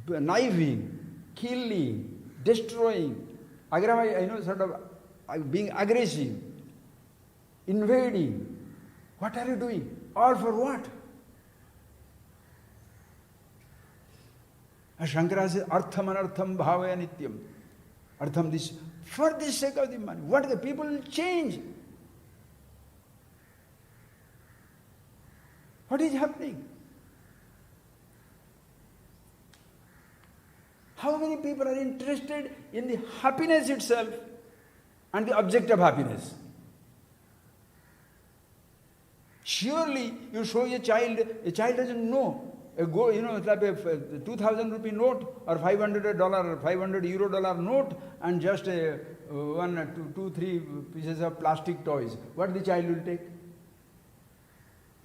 knifing, killing, destroying, being aggressive, invading. What are you doing? All for what? As Shankara says, artham anartham bhavaya nityam. Artham, this, for the sake of the money. What the people will change? What is happening? How many people are interested in the happiness itself and the object of happiness? Surely you show a child doesn't know. Like a 2,000 rupee note or $500 or €500 note and just 1, 2, 3 pieces of plastic toys. What the child will take?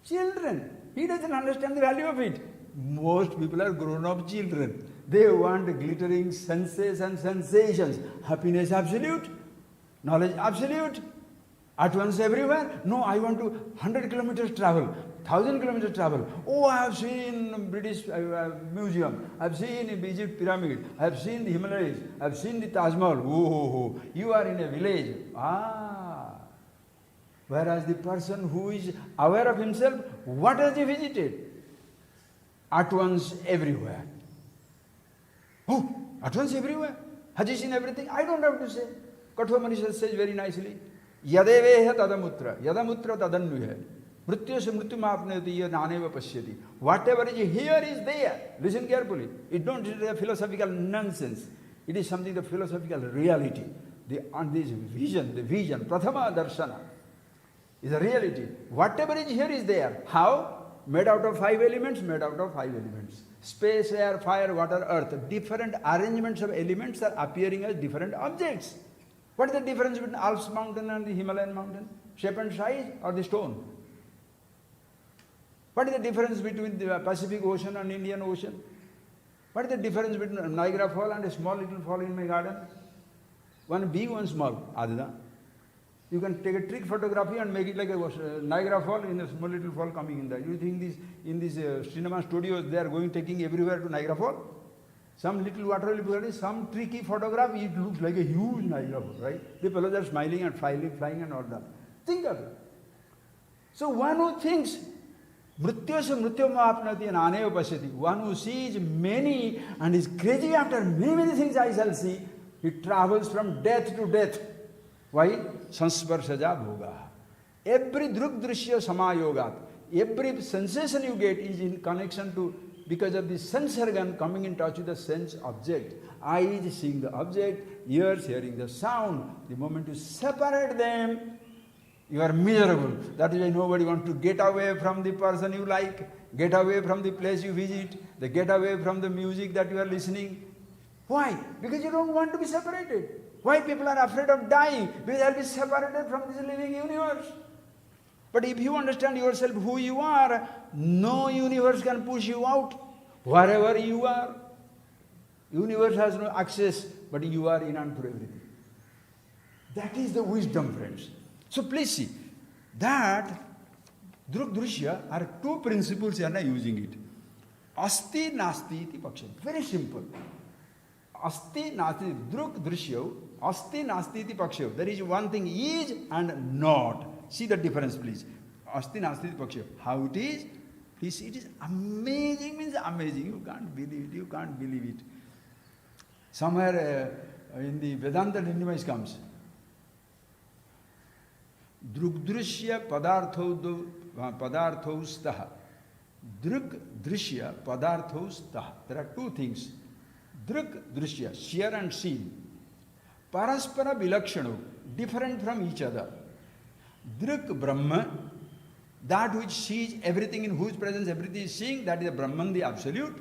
Children. He doesn't understand the value of it. Most people are grown-up children. They want glittering senses and sensations. Happiness absolute. Knowledge absolute. At once everywhere. No, I want to 100 kilometers travel, 1,000 kilometers travel. Oh, I have seen British Museum. I have seen the Egypt Pyramid. I have seen the Himalayas. I have seen the Taj Mahal. Oh, you are in a village. Whereas the person who is aware of himself, what has he visited? At once everywhere. Oh, at once everywhere. Has he seen everything? I don't have to say. Katha Manisha says very nicely, Yadeveha tadamutra, yadamutra tadannuhe. Mrityasya mrityumapneti naneva pashyati. Whatever is here is there. Listen carefully. It don't is a philosophical nonsense. It is something, the philosophical reality. This vision, prathama darshana, is a reality. Whatever is here is there. How? Made out of 5 elements, made out of 5 elements. Space, air, fire, water, earth. Different arrangements of elements are appearing as different objects. What is the difference between Alps mountain and the Himalayan mountain? Shape and size or the stone? What is the difference between the Pacific Ocean and Indian Ocean? What is the difference between Niagara Fall and a small little fall in my garden? One big, one small. Adida. You can take a trick photography and make it like a Niagara Fall in a small little fall coming in there. You think in these cinema studios they are taking everywhere to Niagara Fall? Some little water will be some tricky photograph, it looks like a huge Niagara Fall, right? The fellows are smiling and flying and all that. Think of it. So one who thinks, Mrityasya mrityumapnati and aneva pashyati, one who sees many and is crazy after many things I shall see, he travels from death to death. Why? Sansparshaja bhoga. Every druk drishya samayogat, every sensation you get is in connection to, because of the sense organ coming in touch with the sense object. Eyes seeing the object, ears hearing the sound. The moment you separate them, you are miserable. That is why nobody wants to get away from the person you like, get away from the place you visit, get away from the music that you are listening. Why? Because you don't want to be separated. Why people are afraid of dying? Because they will be separated from this living universe. But if you understand yourself who you are, no universe can push you out. Wherever you are, universe has no access, but you are in and through everything. That is the wisdom, friends. So please see, that druk drishya are 2 principles and are using it. Asti nasti iti paksha. Very simple. Asti nasti, druk drishya, asti nasti iti paksha. There is one thing is and not. See the difference, please. Asti nasti iti paksha. How it is? Please, it is amazing, means amazing. You can't believe it. Somewhere in the Vedanta Lindimas comes, Drugdrishya padarthaustaha Druk drishya padartho stah. There are two things. Druk drishya, seer and seen. Paraspara vilakshano, different from each other. Druk Brahma, that which sees everything, in whose presence everything is seeing, that is the Brahman, the Absolute.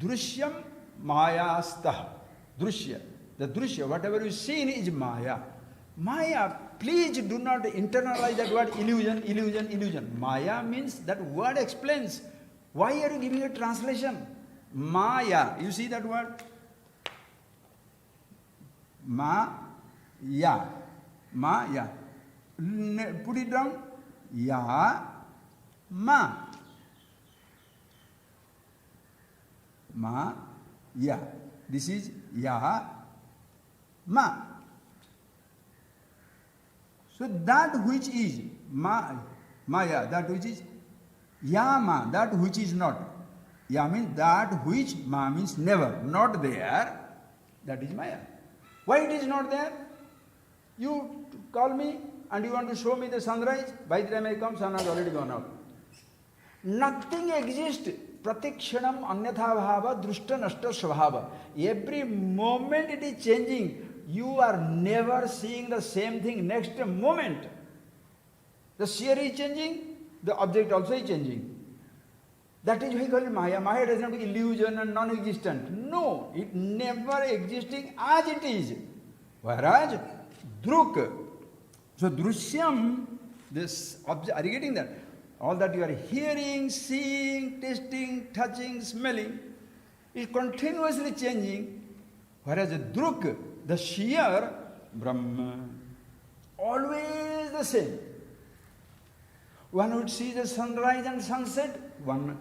Drishyam Mayastah. Drishya. The Drishya, whatever is seen is Maya. Maya, please do not internalize that word illusion, illusion, illusion. Maya means that word explains. Why are you giving a translation? Maya. You see that word? Ma-ya. Ma-ya. Put it down. Ya. Ma. Ma-ya. This is ya. Ma. So that which is Maya, that which is Yama, that which is not. Ya means that which, Ma means never, not there, that is Maya. Why it is not there? You call me and you want to show me the sunrise, by the time I come, sun has already gone out. Nothing exists. Pratikshanam anyatha bhava drushta nashta svabhava. Every moment it is changing. You are never seeing the same thing next moment. The seer is changing, the object also is changing. That is why we call it Maya. Maya does not mean illusion and non-existent. No, it never existing as it is. Whereas Druk, so Drishyam, this object, are you getting that? All that you are hearing, seeing, tasting, touching, smelling is continuously changing. Whereas Druk, the seer, Brahma, always the same. One who sees the sunrise and sunset, one.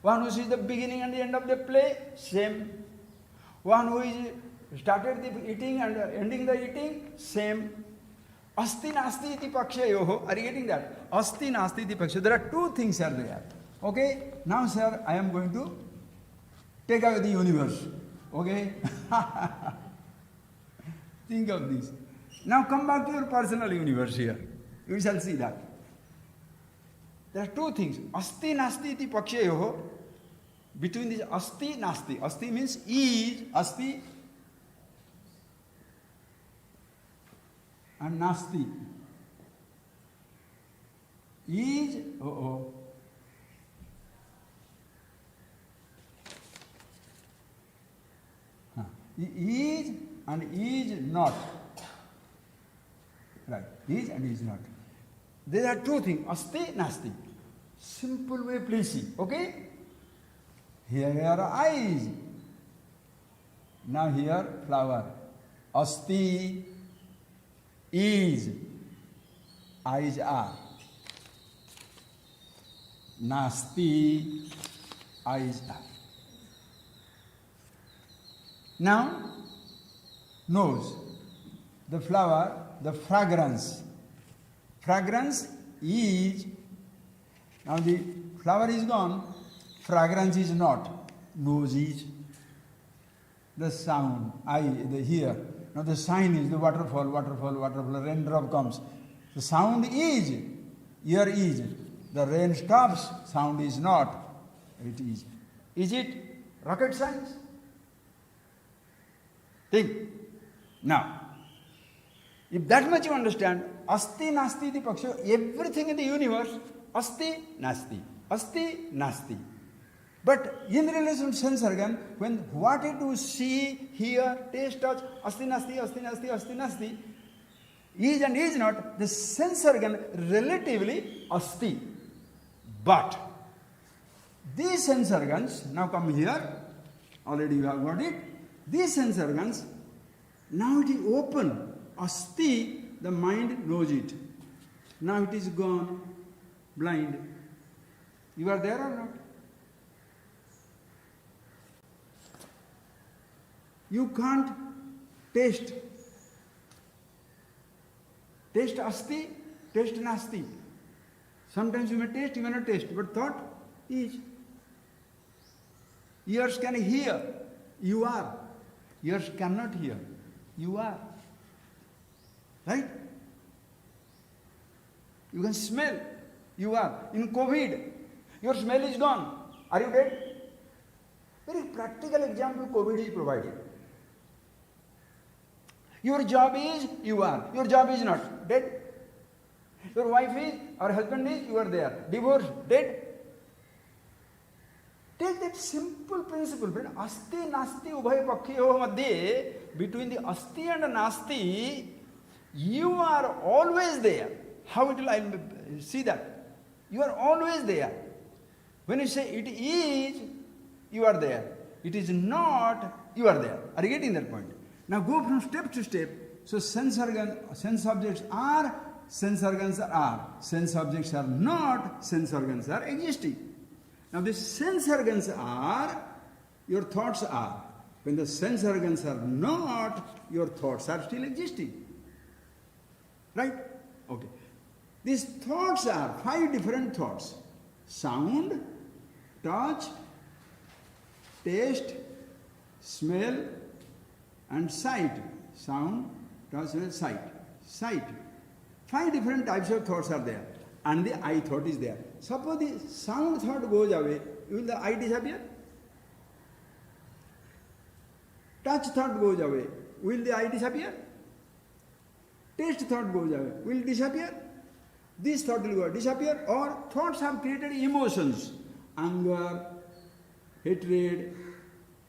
One who sees the beginning and the end of the play, same. One who is started the eating and ending the eating, same. Asti nasti iti pakshayoho. Are you getting that? Asti nasti iti pakshayoho. There are two things are there. Okay? Now, sir, I am going to take away the universe. Okay? Think of this. Now come back to your personal universe here. You shall see that. There are two things. Asti nasti iti pakshayoho. Between this asti nasti. Asti means is, asti and nasti. Is, Is and is not. Right. Is and is not. There are two things. Asti, nasti. Simple way, please see. Okay? Here are eyes. Now here, flower. Asti, is. Eyes are. Nasti, eyes are. Now, nose, the flower, the fragrance. Fragrance is, now the flower is gone, fragrance is not, nose is. The sound, the hear. Now the sign is the waterfall, waterfall, waterfall, raindrop comes. The sound is, ear is. The rain stops, sound is not, it is. Is it rocket science? Think. Now, if that much you understand, asti nasti iti paksha, everything in the universe, asti nasti, asti nasti. But in relation to sense organ, when what it to see, hear, taste, touch, asti nasti, asti nasti, asti nasti, is and is not, the sense organ relatively asti. But these sense organs, now come here, already you have got it. These sense organs, now it is open. Asti, the mind knows it. Now it is gone, blind. You are there or not? You can't taste. Taste asti, taste nasti. Sometimes you may taste, you may not taste, but thought is. Ears can hear, you are. Ears cannot hear, you are. Right? You can smell, you are. In COVID, Your smell is gone. Are you dead? Very practical example COVID is providing. Your job is, you are. Your job is not. Dead. Your wife is, or husband is, you are there. Divorce, dead. Take that simple principle. Asti nasti ubhay pakkhiyo madhye, between the asti and nasti, you are always there. How it will, I will see that. You are always there. When you say it is, you are there. It is not, you are there. Are you getting that point? Now go from step to step. So sense objects are, sense organs are. Sense objects are not, sense organs are existing. Now the sense organs are, your thoughts are. When the sense organs are not, your thoughts are still existing. Right? Okay. These thoughts are 5 different thoughts. Sound, touch, taste, smell, and sight. Sound, touch, smell, sight. Sight. 5 different types of thoughts are there. And the I thought is there. Suppose the sound thought goes away, will the I disappear? Touch thought goes away, will the I disappear? Taste thought goes away, will it disappear? This thought will go disappear, or thoughts have created emotions. Anger, hatred,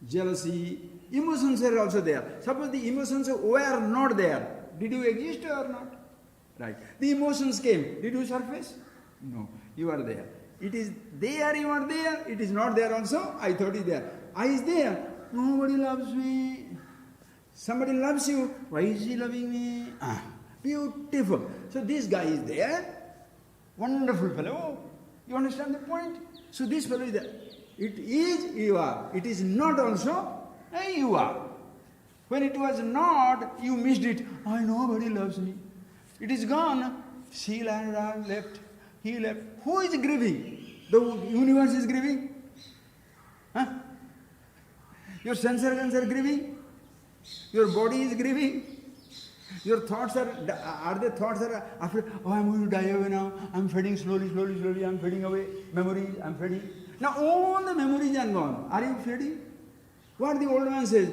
jealousy, emotions are also there. Suppose the emotions were not there, did you exist or not? Right. The emotions came, did you surface? No, you are there. It is there, you are there. It is not there also, I thought is there. I is there, nobody loves me. Somebody loves you, why is he loving me? Beautiful. So this guy is there, wonderful fellow. You understand the point? So this fellow is there. It is, you are. It is not also, you are. When it was not, you missed it. Nobody loves me. It is gone. She left. He left. Who is grieving? The universe is grieving. Huh? Your sense organs are grieving. Your body is grieving. Your thoughts are the thoughts are after, I'm going to die away now. I'm fading slowly, I'm fading away. Memories, I'm fading. Now all the memories are gone. Are you fading? What the old man says,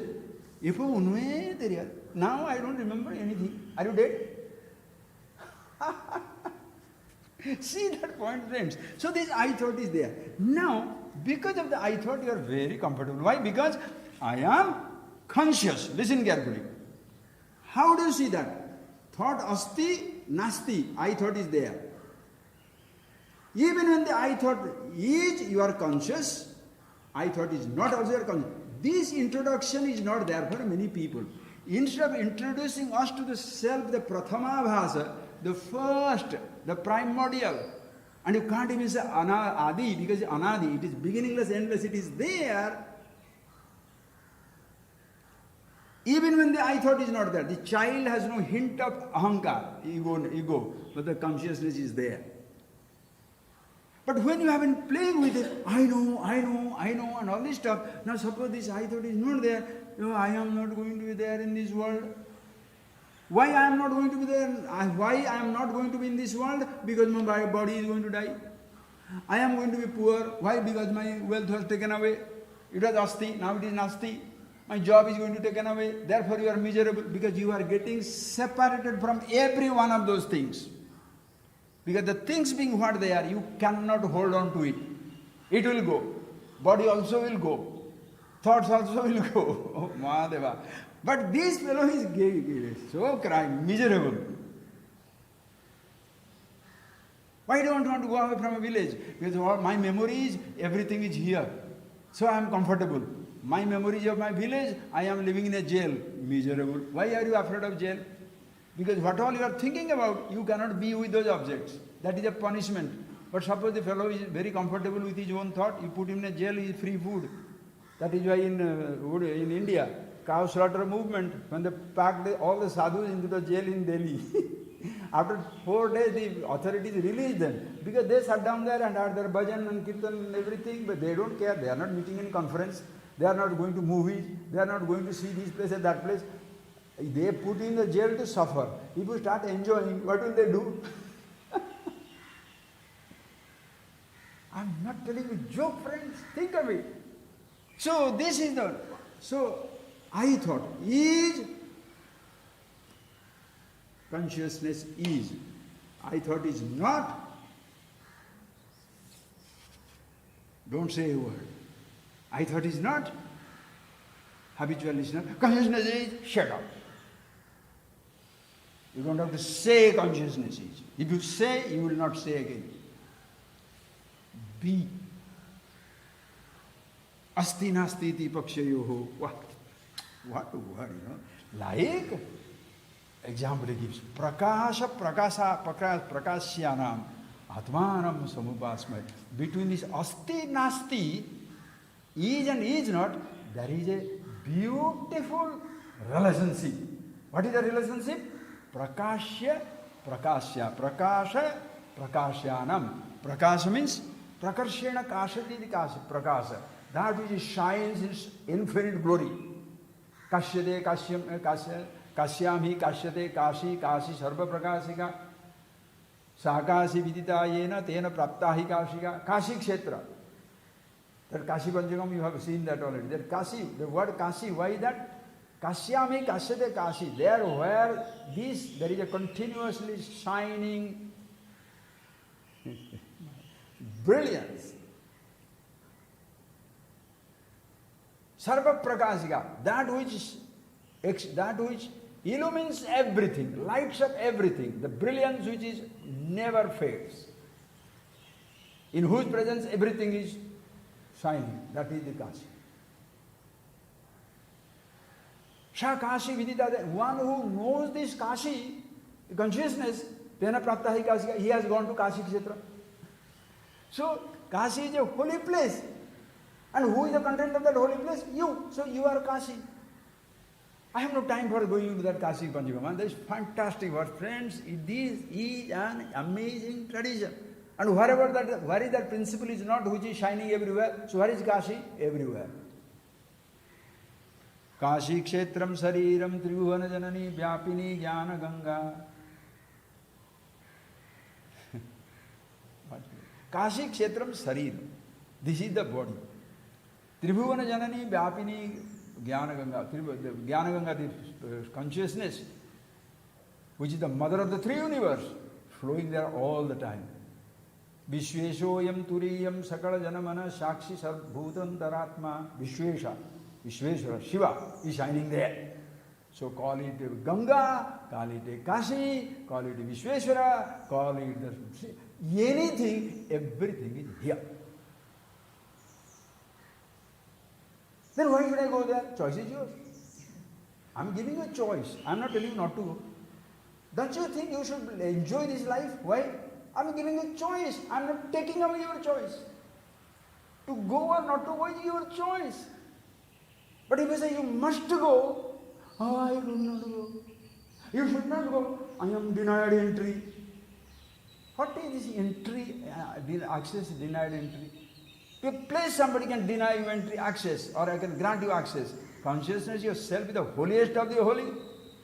now I don't remember anything. Are you dead? See that point, friends. So this I thought is there. Now, because of the I thought, you are very comfortable. Why? Because I am conscious. Listen carefully. How do you see that? Thought asti, nasti. I thought is there. Even when the I thought is, you are conscious. I thought is not also you are conscious. This introduction is not there for many people. Instead of introducing us to the self, the prathama bhasa, the first, the primordial, and you can't even say adi, because anadi, it is beginningless, endless, it is there. Even when the I thought is not there, the child has no hint of ahankar, ego, but the consciousness is there. But when you have been playing with it, I know, and all this stuff, now suppose this I thought is not there, I am not going to be there in this world. Why I am not going to be there? Why I am not going to be in this world? Because my body is going to die. I am going to be poor. Why? Because my wealth was taken away. It was asti, now it is nasti. My job is going to be taken away. Therefore you are miserable, because you are getting separated from every one of those things. Because the things being what they are, you cannot hold on to it. It will go. Body also will go. Thoughts also will go. Oh, Mahadeva. But this fellow is so crying, miserable. Why don't want to go away from a village? Because my memories, everything is here. So I am comfortable. My memories of my village, I am living in a jail. Miserable. Why are you afraid of jail? Because what all you are thinking about, you cannot be with those objects. That is a punishment. But suppose the fellow is very comfortable with his own thought, you put him in a jail, he is free food. That is why in India, cow slaughter movement, when they packed all the sadhus into the jail in Delhi, after 4 days the authorities released them, because they sat down there and had their bhajan and kirtan and everything, but they don't care, they are not meeting in conference, they are not going to movies, they are not going to see this place and that place. They put in the jail to suffer. If you start enjoying, what will they do? I'm not telling you joke, friends. Think of it. So this is the... So I thought, is consciousness is. I thought is not. Don't say a word. I thought is not. Habitual listener. Consciousness is. Shut up. You don't have to say consciousness is. If you say, you will not say again. Be. Asti nasti iti pakshayoho. What a word, you know. Like, example he gives. Prakashyanam atmanam samupasmai. Between this asti nasti, is and is not, there is a beautiful relationship. What is the relationship? Prakashya, prakashya, prakasha, prakashyanam. Prakasha means prakarshena kashati prakasha. That which shines in infinite glory. Kashyate, kasyami, kashyate, kashi, kashi, sarva prakashika. Sakasi vidita yena, tena praptahi kashika. Kashi kshetra. That Kashi Panchagam, you have seen that already. That Kashi, the word Kashi, why that? Kasyami, kasyate, kashi. There where there is a continuously shining brilliance. Sarva prakashika, that which illumines everything, lights up everything, the brilliance which is never fades, in whose presence everything is shining, that is the Kashi. Sha Kashi Vidita, one who knows this Kashi, consciousness, Tena Praptahi Kashi, he has gone to Kashi Kshetra. So, Kashi is a holy place. And who is the content of that holy place? You. So you are Kashi. I have no time for going into that Kashi Panchagam. That is fantastic. But friends, this is an amazing tradition. And where is that principle is not which is shining everywhere. So where is Kashi? Everywhere. Kashi Kshetram Sariram Tribhuvana Janani Vyapini Jnana Ganga. Kashi Kshetram Sariram. This is the body. Tribhuvana Janani Vyapini Jnana Ganga. Jnana Ganga, the consciousness, which is the mother of the three universe, flowing there all the time. Vishveshoyam Turiyam Sakala Janamana Shakshi Sarvbhutam Taratma. Vishveshwara, Shiva is shining there. So call it Ganga, call it Kashi, call it Vishveshwara, call it anything, everything is here. Then why should I go there? Choice is yours. I'm giving you a choice. I'm not telling you not to go. Don't you think you should enjoy this life? Why? I'm giving you a choice. I'm not taking away your choice. To go or not to go is your choice. But if you say you must go, oh, I do not go. You should not go. I am denied entry. What is this entry, access denied entry? A place somebody can deny you entry, access, or I can grant you access. Consciousness yourself is the holiest of the holy,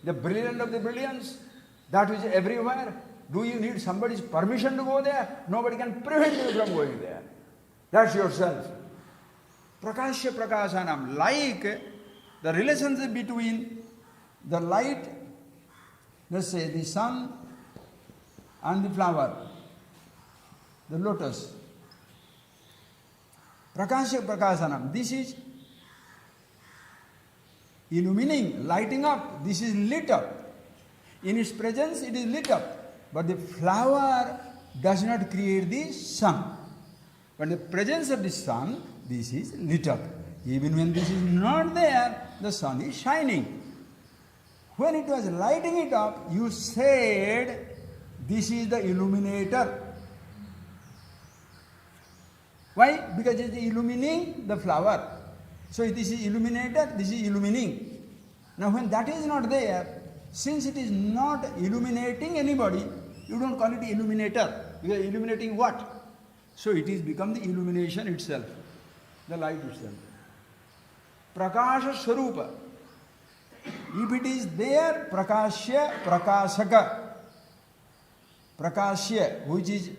the brilliant of the brilliance, that which is everywhere. Do you need somebody's permission to go there? Nobody can prevent you from going there. That's yourself. Prakashya Prakashanam, like the relationship between the light, let's say the sun and the flower, the lotus. Prakashya Prakashanam, this is illumining, lighting up, this is lit up. In its presence it is lit up, but the flower does not create the sun. But the presence of the sun, this is lit up. Even when this is not there, the sun is shining. When it was lighting it up, you said, this is the illuminator. Why? Because it is illumining the flower. So this is illuminator, this is illumining. Now when that is not there, since it is not illuminating anybody, you don't call it illuminator. Because illuminating what? So it is become the illumination itself, the light itself. Prakasha Swarupa. If it is there, Prakashya, Prakashaka. Prakashya, which is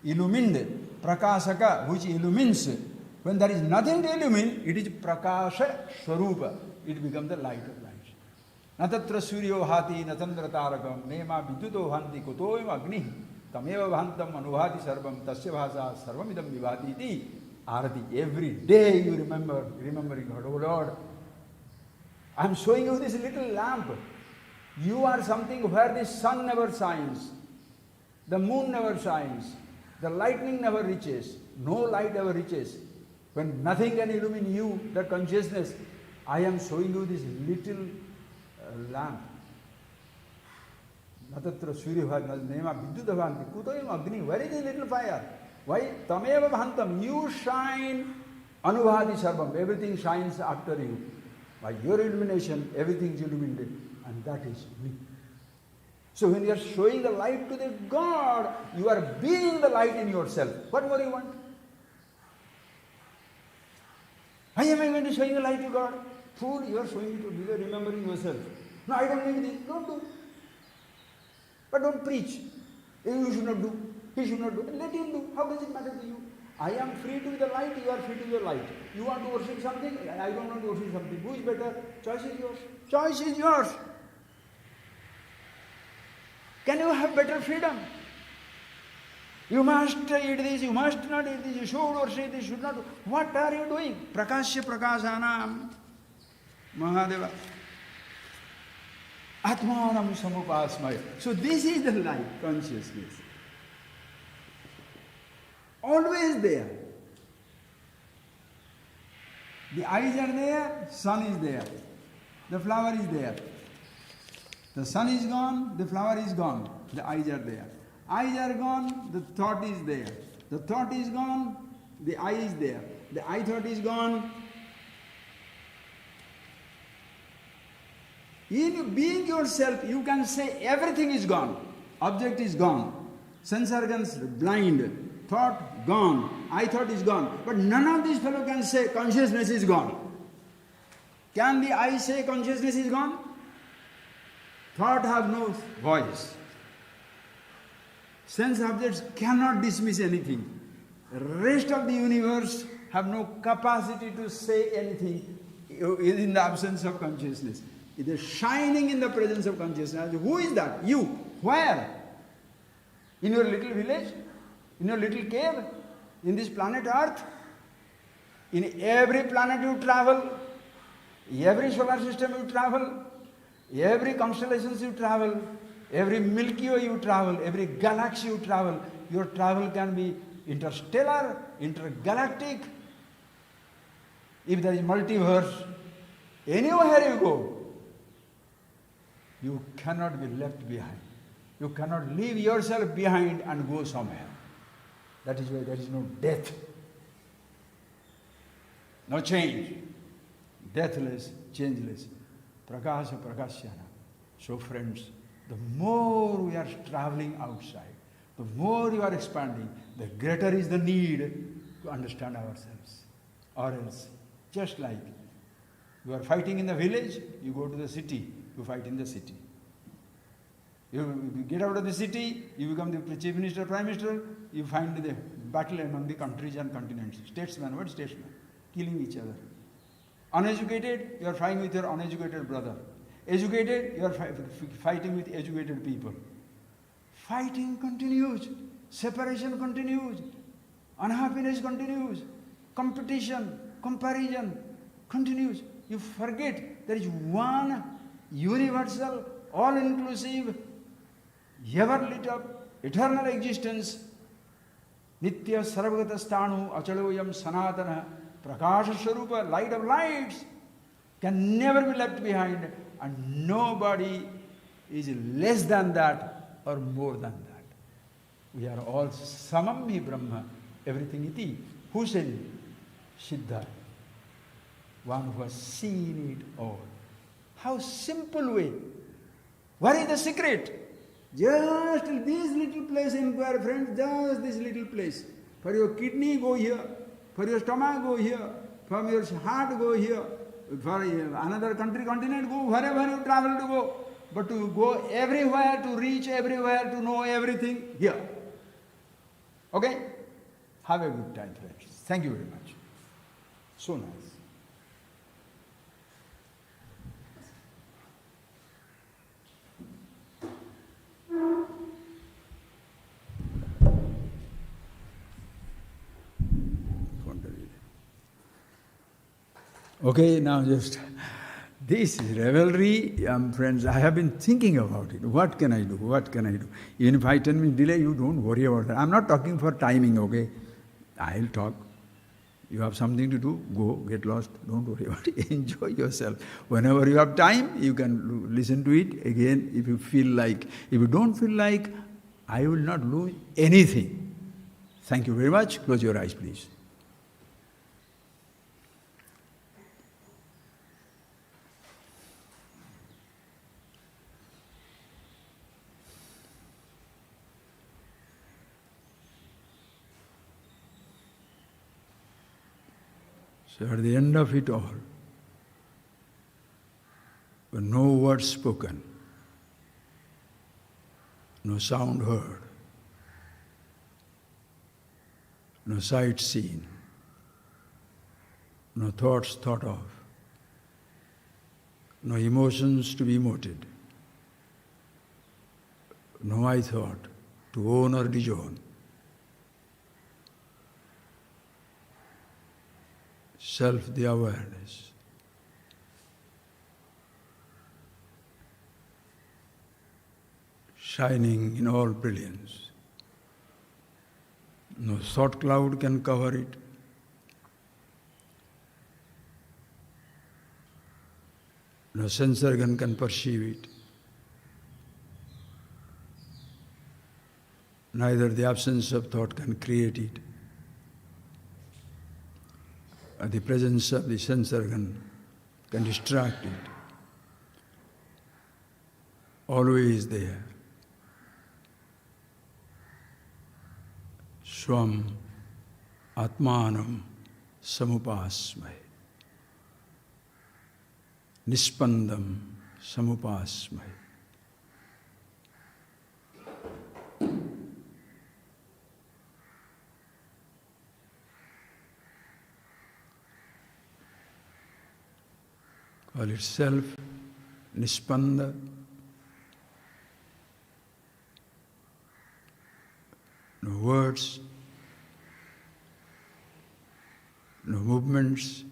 illumined. Prakasaka, which illumines. When there is nothing to illumine, it is Prakasha Swarupa. It becomes the light of light. Natatra suryo hati natandra tarakam nema vidyuto hanti kutoyam agni tameva bhantam anubhati sarvam tasya bhasa sarvamidam vibhati iti arati. Every day you remembering God. Oh Lord, I am showing you this little lamp. You are something where the sun never shines, the moon never shines, the lightning never reaches, no light ever reaches. When nothing can illumine you, that consciousness, I am showing you this little lamp. Natatra surya nema vidyudavanti kutoyam agni. Where is the little fire? Why? Tameva bhantam. You shine anubhati sarvam. Everything shines after you. By your illumination, everything is illuminated. And that is me. So when you are showing the light to the God, you are being the light in yourself. What more you want? How am I going to show you the light to God? Fool, you are showing it to you are remembering yourself. No, I don't need this. Don't do. But don't preach. You should not do. He should not do. Let him do. How does it matter to you? I am free to be the light, you are free to be the light. You want to worship something, I don't want to worship something. Who is better? Choice is yours. Choice is yours. Can you have better freedom? You must eat this, you must not eat this, you should worship this, you should not do. What are you doing? Prakashya Prakasanam Mahadeva. Atmanam Samupasmaya. So this is the light, consciousness. Always there. The eyes are there, sun is there. The flower is there. The sun is gone, the flower is gone. The eyes are there. Eyes are gone, the thought is there. The thought is gone, the eye is there. The eye thought is gone. In being yourself, you can say everything is gone. Object is gone. Sense organs blind. Thought gone. I thought is gone. But none of these fellow can say consciousness is gone. Can the I say consciousness is gone? Thought have no voice. Sense objects cannot dismiss anything. Rest of the universe have no capacity to say anything in the absence of consciousness. It is shining in the presence of consciousness. Who is that? You. Where? In your little village? In your little cave? In this planet Earth? In every planet you travel, every solar system you travel, every constellations you travel, every Milky Way you travel, every galaxy you travel. Your travel can be interstellar, intergalactic. If there is multiverse, anywhere you go, you cannot be left behind. You cannot leave yourself behind and go somewhere. That is why there is no death, no change. Deathless, changeless. Prakasha Prakasyana. So friends, the more we are traveling outside, the more you are expanding, the greater is the need to understand ourselves. Or else, just like you are fighting in the village, you go to the city, you fight in the city. You get out of the city, you become the chief minister, prime minister, you find the battle among the countries and continents. Statesman, what statesman? Killing each other. Uneducated, you are fighting with your uneducated brother. Educated, you are fighting with educated people. Fighting continues. Separation continues. Unhappiness continues. Competition, comparison continues. You forget there is one universal, all-inclusive, ever-lit up, eternal existence. Nitya sarvagata sthanu achaloyam sanatana prakasha swarupa, light of lights, can never be left behind, and nobody is less than that or more than that. We are all samammi Brahma, everything iti. Who said it? SIDDHA, one who has seen it all. How simple way. What is the secret? Just this little place, inquire friends, just this little place. For your kidney, go here. For your stomach, go here. For your heart, go here. For another country, continent, go wherever you travel to go. But to go everywhere, to reach everywhere, to know everything, here. Okay? Have a good time, friends. Thank you very much. So nice. Okay, now just this revelry, friends, I have been thinking about it. What can I do? What can I do? Even if I 10 minutes delay, you don't worry about that. I'm not talking for timing, okay? I'll talk. You have something to do, go, get lost. Don't worry about it. Enjoy yourself. Whenever you have time, you can listen to it again if you feel like. If you don't feel like, I will not lose anything. Thank you very much. Close your eyes, please. So at the end of it all, with no words spoken, no sound heard, no sight seen, no thoughts thought of, no emotions to be emoted, no I thought to own or disown. Self, the awareness. Shining in all brilliance. No thought cloud can cover it. No sense organ can perceive it. Neither the absence of thought can create it. The presence of the sense organ can distract it. Always there. Swam Atmanam Samupasmai. Nispandam Samupasmai. Call it self, nispanda. No words, no movements.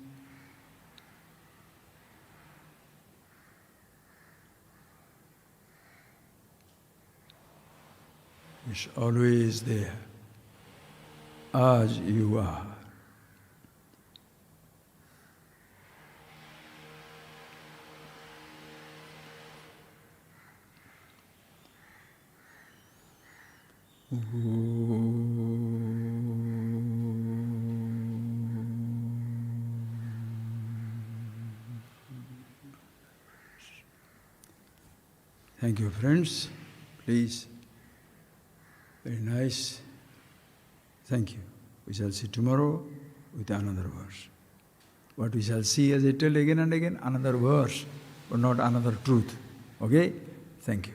It's always there, as you are. Thank you, friends. Please. Very nice. Thank you. We shall see tomorrow with another verse. What we shall see, as I tell again and again, another verse, but not another truth. Okay? Thank you.